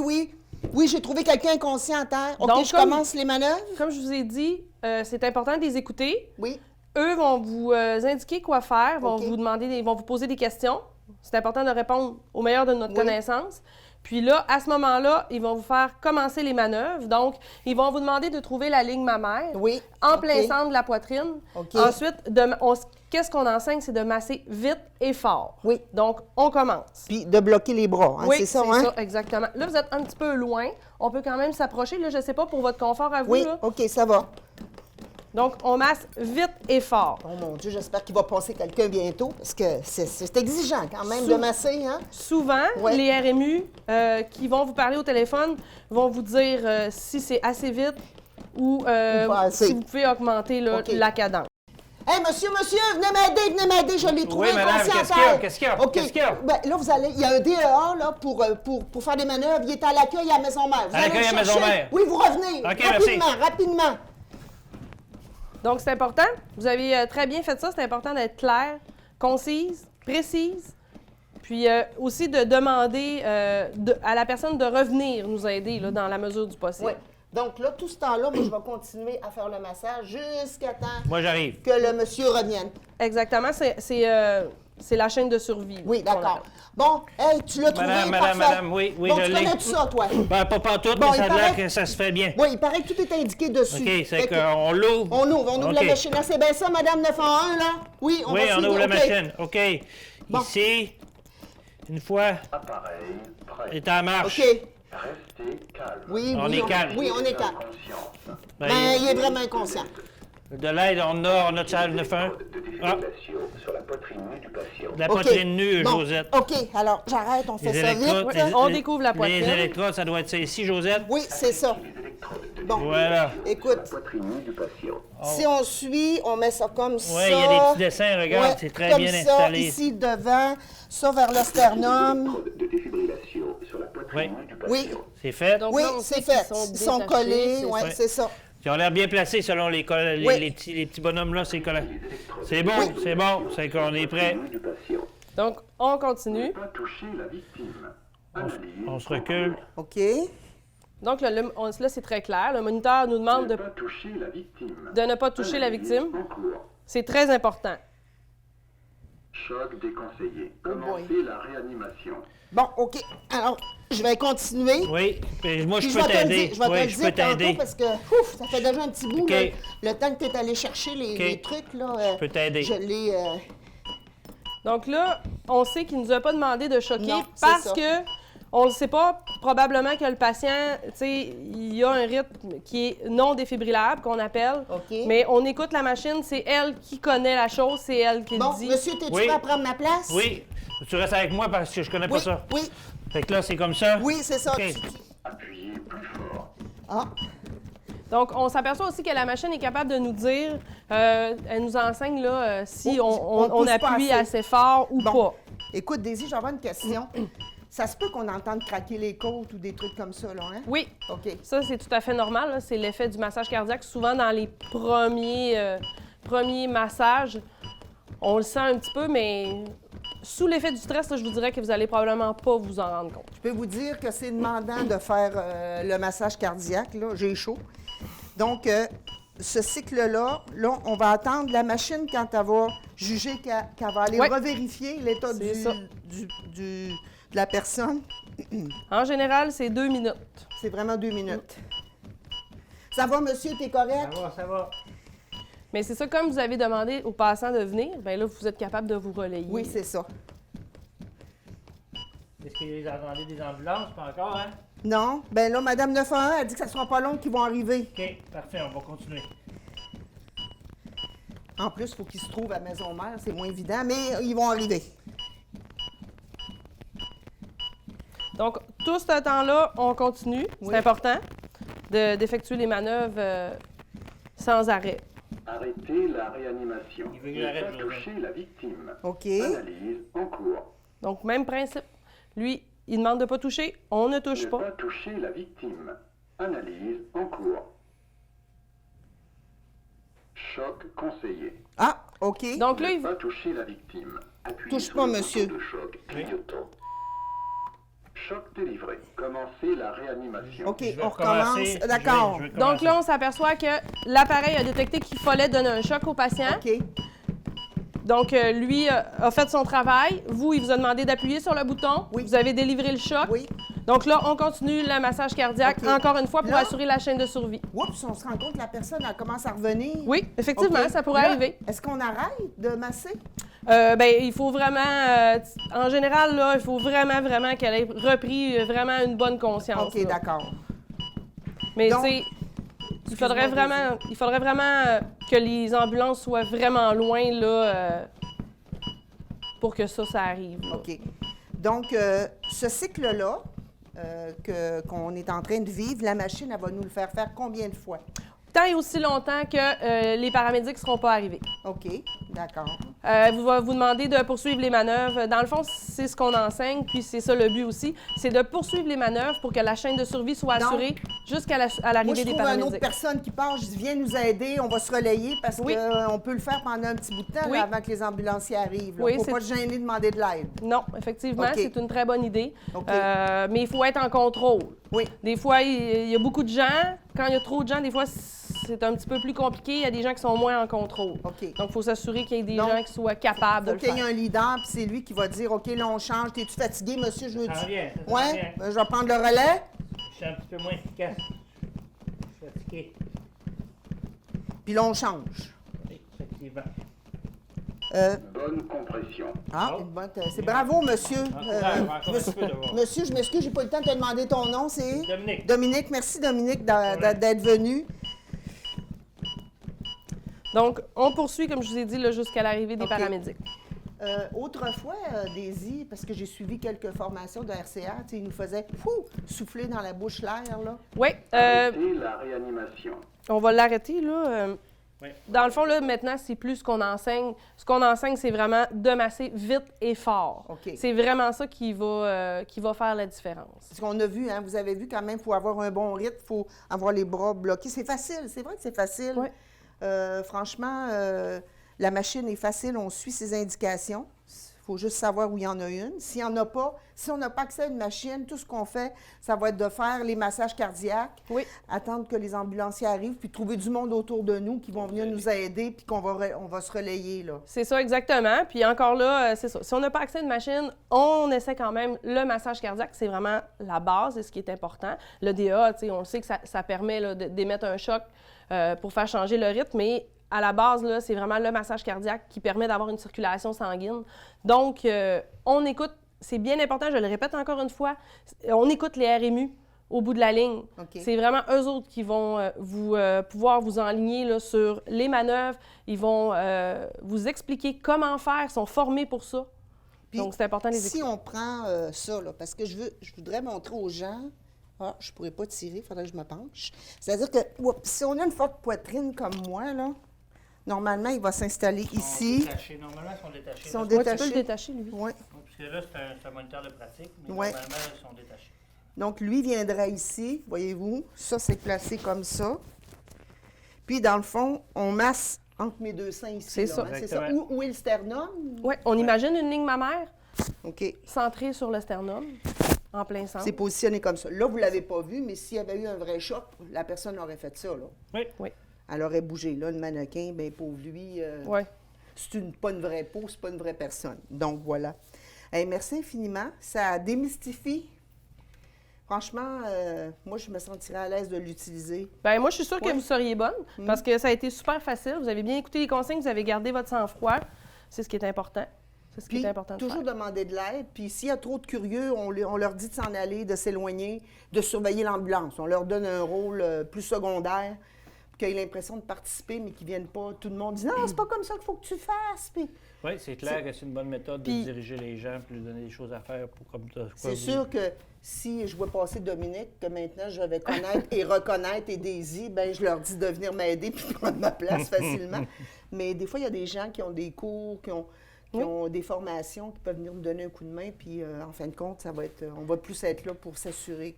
S1: j'ai trouvé quelqu'un inconscient à terre. OK,
S6: Donc,
S1: je commence les manœuvres.
S6: Comme je vous ai dit, c'est important de les écouter.
S1: Oui.
S6: Eux vont vous indiquer quoi faire, vont
S1: OK.
S6: vous demander, vont vous poser des questions. C'est important de répondre au meilleur de notre
S1: Oui.
S6: connaissance. Puis là, à ce moment-là, ils vont vous faire commencer les manœuvres. Donc, ils vont vous demander de trouver la ligne mammaire
S1: Oui.
S6: en
S1: OK.
S6: plein centre de la poitrine.
S1: OK.
S6: Ensuite, qu'est-ce qu'on enseigne, c'est de masser vite et fort.
S1: Oui.
S6: Donc, on commence.
S1: Puis de bloquer les bras, hein,
S6: Oui,
S1: c'est ça, hein?
S6: exactement. Là, vous êtes un petit peu loin. On peut quand même s'approcher. Là, je ne sais pas pour votre confort à vous.
S1: Oui,
S6: Là.
S1: OK, ça va.
S6: Donc, on masse vite et fort.
S1: Oh mon Dieu, j'espère qu'il va passer quelqu'un bientôt, parce que c'est exigeant quand même de masser, hein?
S6: Souvent,
S1: Ouais.
S6: les RMU qui vont vous parler au téléphone vont vous dire si c'est assez vite ou
S1: pas assez.
S6: si vous pouvez augmenter là,
S1: OK.
S6: la cadence.
S1: Hey, monsieur, venez m'aider, je l'ai trouvé
S5: Oui, madame,
S1: inconscient à
S5: qu'est-ce qu'il y a?
S1: terre.
S5: Qu'est-ce qu'il y a?
S1: OK.
S5: Qu'est-ce qu'il y a?
S1: Ben, là, vous allez, il y a un DEA là, pour faire des manœuvres. Il est à l'accueil à Maison-Mère. Vous
S5: À
S1: allez
S5: l'accueil
S1: le
S5: à
S1: chercher.
S5: Maison-Mère.
S1: Oui, vous revenez.
S5: OK,
S1: rapidement.
S6: Donc, c'est important. Vous avez très bien fait ça. C'est important d'être clair, concise, précise. Puis aussi de demander à la personne de revenir nous aider là, dans la mesure du possible.
S1: Oui. Donc là, tout ce temps-là, moi, je vais continuer à faire le massage jusqu'à temps
S5: Moi, j'arrive.
S1: que le monsieur revienne.
S6: Exactement. C'est la chaîne de survie.
S1: Oui,
S6: qu'on
S1: d'accord.
S6: appelle.
S1: Bon, hey, tu l'as trouvé, parfait.
S5: Madame, oui,
S1: Bon,
S5: je
S1: tu
S5: l'ai.
S1: connais tout ça, toi?
S5: Ben, pas tout,
S1: Bon,
S5: mais ça a
S1: il
S5: l'air
S1: paraît-
S5: que ça se fait bien.
S1: Oui, il paraît que tout est indiqué dessus.
S5: OK, c'est
S1: Fait que-
S5: qu'on l'ouvre.
S1: On ouvre la
S5: OK.
S1: machine. Là, c'est bien ça, Madame 911, là? Oui, on
S5: Oui,
S1: va
S5: on
S1: suivre.
S5: ouvre la
S1: OK.
S5: machine. OK.
S1: Bon.
S5: Ici, une fois,
S7: Appareil prêt.
S5: est en marche.
S1: OK.
S7: Restez calme.
S1: Oui,
S5: On est calme.
S1: Oui, on est calme.
S7: Conscience.
S5: Ben,
S1: Ben, il est vraiment inconscient.
S5: De l'aide, on a Charles 91.
S7: De
S5: Ah,
S7: défibrillation sur la poitrine nue du patient.
S5: la
S1: OK.
S5: poitrine nue,
S1: Bon,
S5: Josette.
S1: OK, alors j'arrête, on fait ça vite.
S6: On découvre la poitrine.
S5: Les électrodes, ça doit être ça ici, Josette.
S1: Oui, c'est ça.
S7: Les électrodes de
S1: Bon,
S5: Voilà.
S1: écoute,
S7: la poitrine nue du patient.
S1: si on suit, on met ça comme ça.
S5: Oui, il y a des petits dessins, regarde,
S1: Ouais,
S5: c'est très
S1: comme
S5: bien
S1: ça,
S5: installé.
S1: ici devant, ça vers le sternum.
S7: De défibrillation sur la poitrine
S5: Oui.
S7: nue du patient.
S1: Oui,
S5: C'est fait.
S6: Donc
S1: oui,
S6: là, on
S1: c'est
S6: sait qu'ils
S1: fait. Ils sont
S6: détachés,
S1: collés, oui,
S5: ça.
S1: c'est ça.
S5: Ils ont l'air bien placés selon les
S1: Oui.
S5: les petits bonhommes-là, c'est collant. C'est bon, c'est qu'on est prêt.
S7: Nue du patient.
S6: Donc, on continue.
S7: Ne pas toucher la victime. Analyse.
S5: On se recule.
S1: OK.
S6: Donc, là, là, c'est très clair. Le moniteur nous demande
S7: Ne
S6: de
S7: pas toucher la victime.
S6: ne pas toucher la
S7: Analyse
S6: victime.
S7: en cours.
S6: C'est très important.
S7: Choc déconseillé.
S1: boy.
S7: Commencez la réanimation.
S1: Bon, OK. Alors, je vais continuer.
S5: Oui, puis moi,
S1: Puis
S5: je peux
S1: te le dire,
S5: t'aider.
S1: je vais te
S5: Oui,
S1: le
S5: je peux
S1: dire tantôt
S5: t'aider.
S1: parce que ouf, ça fait déjà un petit bout.
S5: OK.
S1: Là, le temps que tu es allé chercher
S5: OK.
S1: les trucs, là,
S5: Je peux t'aider.
S1: je l'ai...
S6: Donc là, on sait qu'il ne nous a pas demandé de choquer
S1: Non, c'est
S6: parce
S1: ça.
S6: que on ne sait pas, probablement que le patient, tu sais, il y a un rythme qui est non défibrillable, qu'on appelle.
S1: OK.
S6: Mais on écoute la machine, c'est elle qui connaît la chose, c'est elle qui
S1: Bon,
S6: le dit.
S1: monsieur, t'es-tu
S5: Oui.
S1: prêt à prendre ma place?
S5: Oui, tu restes avec moi parce que je connais pas
S1: Oui,
S5: ça.
S1: oui,
S5: Fait que là, c'est comme ça.
S1: oui, c'est ça.
S5: OK.
S7: Appuyez plus fort.
S1: Ah,
S6: Donc, on s'aperçoit aussi que la machine est capable de nous dire, elle nous enseigne là, si
S1: Oups, on
S6: on
S1: pousse pas
S6: appuie
S1: assez.
S6: assez fort ou
S1: bon.
S6: pas.
S1: Écoute, Daisy, j'avais une question. Ça se peut qu'on entende craquer les côtes ou des trucs comme ça, là, hein?
S6: Oui,
S1: OK.
S6: ça, c'est tout à fait normal. Là. C'est l'effet du massage cardiaque. Souvent, dans les premiers massages, on le sent un petit peu, mais sous l'effet du stress, là, je vous dirais que vous allez probablement pas vous en rendre compte.
S1: Je peux vous dire que c'est demandant de faire le massage cardiaque, là. J'ai chaud. Donc, ce cycle-là, là, on va attendre la machine quand elle va juger qu'elle va aller
S6: Ouais.
S1: revérifier l'état
S6: C'est ça.
S1: de la personne.
S6: En général, c'est 2 minutes.
S1: C'est vraiment 2 minutes. Ça va, monsieur? T'es correct?
S5: Ça va.
S6: Mais c'est ça, comme vous avez demandé aux passants de venir, bien là, vous êtes capable de vous relayer.
S1: Oui, c'est ça.
S5: Est-ce qu'ils attendaient des ambulances? Pas encore, hein?
S1: Non? Ben là, Madame 911 a dit que ça sera pas long qu'ils vont arriver.
S5: OK, parfait, on va continuer.
S1: En plus, il faut qu'ils se trouvent à Maison-Mère, c'est moins évident, mais ils vont arriver.
S6: Donc, tout ce temps-là, on continue.
S1: Oui.
S6: C'est important d'effectuer les manœuvres sans arrêt.
S7: Arrêtez la réanimation.
S5: Il veut que
S7: Ne
S5: j'arrête,
S7: pas
S5: Joseph.
S7: toucher la victime.
S1: OK.
S7: Analyse en cours.
S6: Donc, même principe. Lui, il demande de ne pas toucher, on ne touche
S7: Ne
S6: pas.
S7: pas toucher la victime. Analyse en cours. Choc conseillé.
S1: Ah, OK.
S6: Donc là,
S7: Ne
S6: il
S7: pas toucher la victime. Appuyez
S1: Touche
S7: sur
S1: pas,
S7: le
S1: monsieur.
S7: bouton de choc clignotant. Choc délivré. Commencez la réanimation.
S1: OK,
S5: Je vais
S1: on
S5: recommencer.
S1: recommence. D'accord.
S5: Je vais
S6: Donc
S5: commencer.
S6: là, on s'aperçoit que l'appareil a détecté qu'il fallait donner un choc au patient.
S1: OK.
S6: Donc, lui a fait son travail. Vous, il vous a demandé d'appuyer sur le bouton.
S1: Oui.
S6: Vous avez délivré le choc.
S1: Oui.
S6: Donc là, on continue le massage cardiaque
S1: OK.
S6: encore une fois pour
S1: Là-
S6: assurer la chaîne de survie.
S1: Oups, on se rend compte que la personne, elle commence à revenir.
S6: Oui, effectivement,
S1: OK.
S6: ça pourrait
S1: Là,
S6: arriver.
S1: Est-ce qu'on arrête de masser?
S6: Ben, il faut vraiment, en général, là, il faut vraiment qu'elle ait repris vraiment une bonne conscience.
S1: OK,
S6: là.
S1: d'accord.
S6: Mais
S1: Donc,
S6: tu sais, il faudrait
S1: excuse-moi,
S6: vraiment que les ambulances soient vraiment loin là, pour que ça arrive. là.
S1: OK. Donc, ce cycle-là qu'on est en train de vivre, la machine, elle va nous le faire combien de fois?
S6: Tant et aussi longtemps que les paramédics ne seront pas arrivés.
S1: OK, d'accord.
S6: Vous va vous demander de poursuivre les manœuvres. Dans le fond, c'est ce qu'on enseigne, puis c'est ça le but aussi, c'est de poursuivre les manœuvres pour que la chaîne de survie soit
S1: Donc,
S6: assurée jusqu'à
S1: Moi,
S6: l'arrivée
S1: je
S6: des
S1: trouve une autre
S6: paramédics.
S1: personne qui part, je dis, viens nous aider, on va se relayer parce
S6: Oui.
S1: qu'on peut le faire pendant un petit bout de temps
S6: Oui.
S1: là, avant que les ambulanciers arrivent. Il
S6: Oui,
S1: ne faut
S6: c'est-
S1: pas se gêner de demander de l'aide.
S6: Non, effectivement,
S1: OK.
S6: c'est une très bonne idée.
S1: OK.
S6: Mais il faut être en contrôle.
S1: Oui.
S6: Des fois, il y a beaucoup de gens. Quand il y a trop de gens, des fois, c'est un petit peu plus compliqué. Il y a des gens qui sont moins en contrôle.
S1: OK.
S6: Donc, il faut s'assurer qu'il y ait des
S1: Donc,
S6: gens qui soient capables de
S1: Faut
S6: le
S1: qu'il y ait
S6: faire.
S1: un leader, puis c'est lui qui va dire, OK, là, on change. T'es-tu fatigué, monsieur? Je veux
S5: Ça s'en vient, ça s'en
S1: Ouais,
S5: vient.
S1: ben, je vais prendre le relais.
S5: Je suis un petit peu moins efficace. Je suis fatigué.
S1: Puis là, on change.
S5: Oui, effectivement.
S7: Bonne compression.
S1: Ah,
S5: Oh.
S1: une bonne- c'est bravo, monsieur.
S5: Encore un petit peu d'abord.
S1: Monsieur, je m'excuse, j'ai pas eu le temps de te demander ton nom, c'est?
S5: Dominique.
S1: Dominique, merci Dominique d'être venu.
S6: Donc, on poursuit, comme je vous ai dit, là, jusqu'à l'arrivée des
S1: OK.
S6: paramédics.
S1: Autrefois, Daisy, parce que j'ai suivi quelques formations de RCA, ils nous faisaient souffler dans la bouche l'air, là.
S6: Oui,
S7: Arrêtez la réanimation.
S6: on va l'arrêter, là.
S5: Oui.
S6: Dans le fond, là, maintenant, c'est plus ce qu'on enseigne. Ce qu'on enseigne, c'est vraiment de masser vite et fort.
S1: OK.
S6: C'est vraiment ça qui va faire la différence.
S1: Parce qu'on a vu, hein, vous avez vu quand même, pour avoir un bon rythme, il faut avoir les bras bloqués. C'est facile, c'est vrai que c'est facile.
S6: Oui.
S1: Franchement, la machine est facile, on suit ses indications. Il faut juste savoir où il y en a une. S'il n'y en a pas, si on n'a pas accès à une machine, tout ce qu'on fait, ça va être de faire les massages cardiaques,
S6: Oui.
S1: attendre que les ambulanciers arrivent, puis trouver du monde autour de nous qui vont venir nous aider, puis on va se relayer, là.
S6: C'est ça, exactement. Puis encore là, c'est ça. Si on n'a pas accès à une machine, on essaie quand même le massage cardiaque. C'est vraiment la base et ce qui est important. Le DA, tu sais, on le sait que ça permet là, d'émettre un choc pour faire changer le rythme, mais à la base, là, c'est vraiment le massage cardiaque qui permet d'avoir une circulation sanguine. Donc, on écoute, c'est bien important, je le répète encore une fois, on écoute les RMU au bout de la ligne.
S1: OK.
S6: C'est vraiment eux autres qui vont pouvoir vous enligner là, sur les manœuvres. Ils vont vous expliquer comment faire, ils sont formés pour ça.
S1: Puis,
S6: Donc, c'est important de les
S1: si
S6: écouter.
S1: on prend ça, là, parce que je voudrais montrer aux gens... Ah, je pourrais pas tirer, il faudrait que je me penche. C'est-à-dire que si on a une forte poitrine comme moi, là, normalement, il va s'installer ici.
S5: Normalement, ils sont détachés.
S1: Ils sont
S6: Ouais, tu peux
S1: détachés.
S6: le détacher, lui.
S1: Oui.
S5: Parce que là, c'est un moniteur de pratique, mais
S1: Ouais.
S5: normalement, ils sont détachés.
S1: Donc, lui viendra ici, voyez-vous. Ça, c'est placé comme ça. Puis, dans le fond, on masse entre mes deux seins ici.
S6: C'est
S1: là,
S6: ça.
S1: hein, c'est ça.
S5: Exactement.
S1: Où est le sternum?
S6: Oui, on imagine une ligne mammaire
S1: OK.
S6: centrée sur le sternum, en plein centre.
S1: C'est positionné comme ça. Là, vous ne l'avez pas vu, mais s'il y avait eu un vrai choc, la personne aurait fait ça, là.
S5: Oui.
S6: Oui.
S1: Elle aurait bougé. Là, le mannequin, bien, pauvre lui,
S6: Oui.
S1: pas une vraie peau, c'est pas une vraie personne. Donc, voilà. Hey, merci infiniment. Ça démystifie. Franchement, moi, je me sentirais à l'aise de l'utiliser.
S6: Bien, moi, je suis sûre que
S1: Ouais.
S6: vous seriez bonne parce que ça a été super facile. Vous avez bien écouté les consignes, vous avez gardé votre sang-froid. C'est ce qui est important. C'est ce qui
S1: Puis,
S6: est important de
S1: toujours
S6: faire.
S1: demander de l'aide. Puis, s'il y a trop de curieux, on leur dit de s'en aller, de s'éloigner, de surveiller l'ambulance. On leur donne un rôle plus secondaire, pour qu'ils aient l'impression de participer, mais qu'ils ne viennent pas. Tout le monde dit « Non, c'est pas comme ça qu'il faut que tu fasses. » Puis,
S5: Oui, c'est clair que c'est une bonne méthode
S6: Puis-
S5: de diriger les gens et de leur donner des choses à faire pour comme ça.
S1: c'est sûr que si je vois passer Dominique, que maintenant je vais connaître et reconnaître et Daisy, ben je leur dis de venir m'aider puis prendre ma place facilement. Mais des fois, il y a des gens qui ont des cours, qui ont des formations, qui peuvent venir me donner un coup de main. Puis en fin de compte, on va plus être là pour s'assurer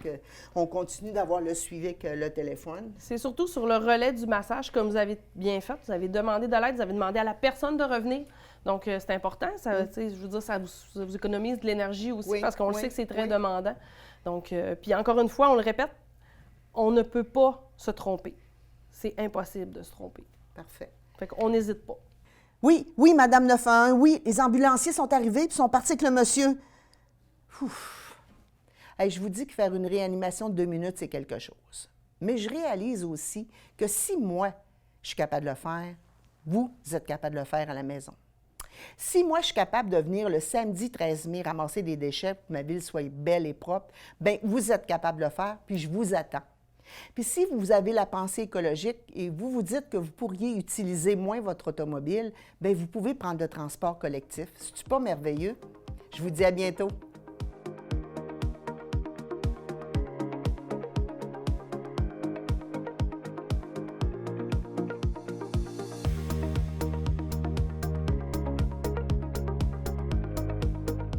S1: qu'on continue d'avoir le suivi avec le téléphone.
S6: C'est surtout sur le relais du massage, comme vous avez bien fait. Vous avez demandé de l'aide, vous avez demandé à la personne de revenir. Donc, c'est important. Ça, tu sais, je veux dire, ça vous économise de l'énergie aussi
S1: Oui,
S6: parce qu'on le
S1: oui,
S6: sait que c'est très
S1: oui.
S6: demandant. Donc, puis encore une fois, on le répète, on ne peut pas se tromper. C'est impossible de se tromper.
S1: Parfait.
S6: Fait qu'on n'hésite pas.
S1: Oui, oui, Madame 911, oui, les ambulanciers sont arrivés puis sont partis avec le monsieur. Ouf. Hey, je vous dis que faire une réanimation de 2 minutes, c'est quelque chose. Mais je réalise aussi que si moi, je suis capable de le faire, vous êtes capable de le faire à la maison. Si moi, je suis capable de venir le samedi 13 mai ramasser des déchets pour que ma ville soit belle et propre, bien, vous êtes capable de le faire, puis je vous attends. Puis si vous avez la pensée écologique et vous vous dites que vous pourriez utiliser moins votre automobile, bien, vous pouvez prendre le transport collectif. C'est-tu pas merveilleux? Je vous dis à bientôt.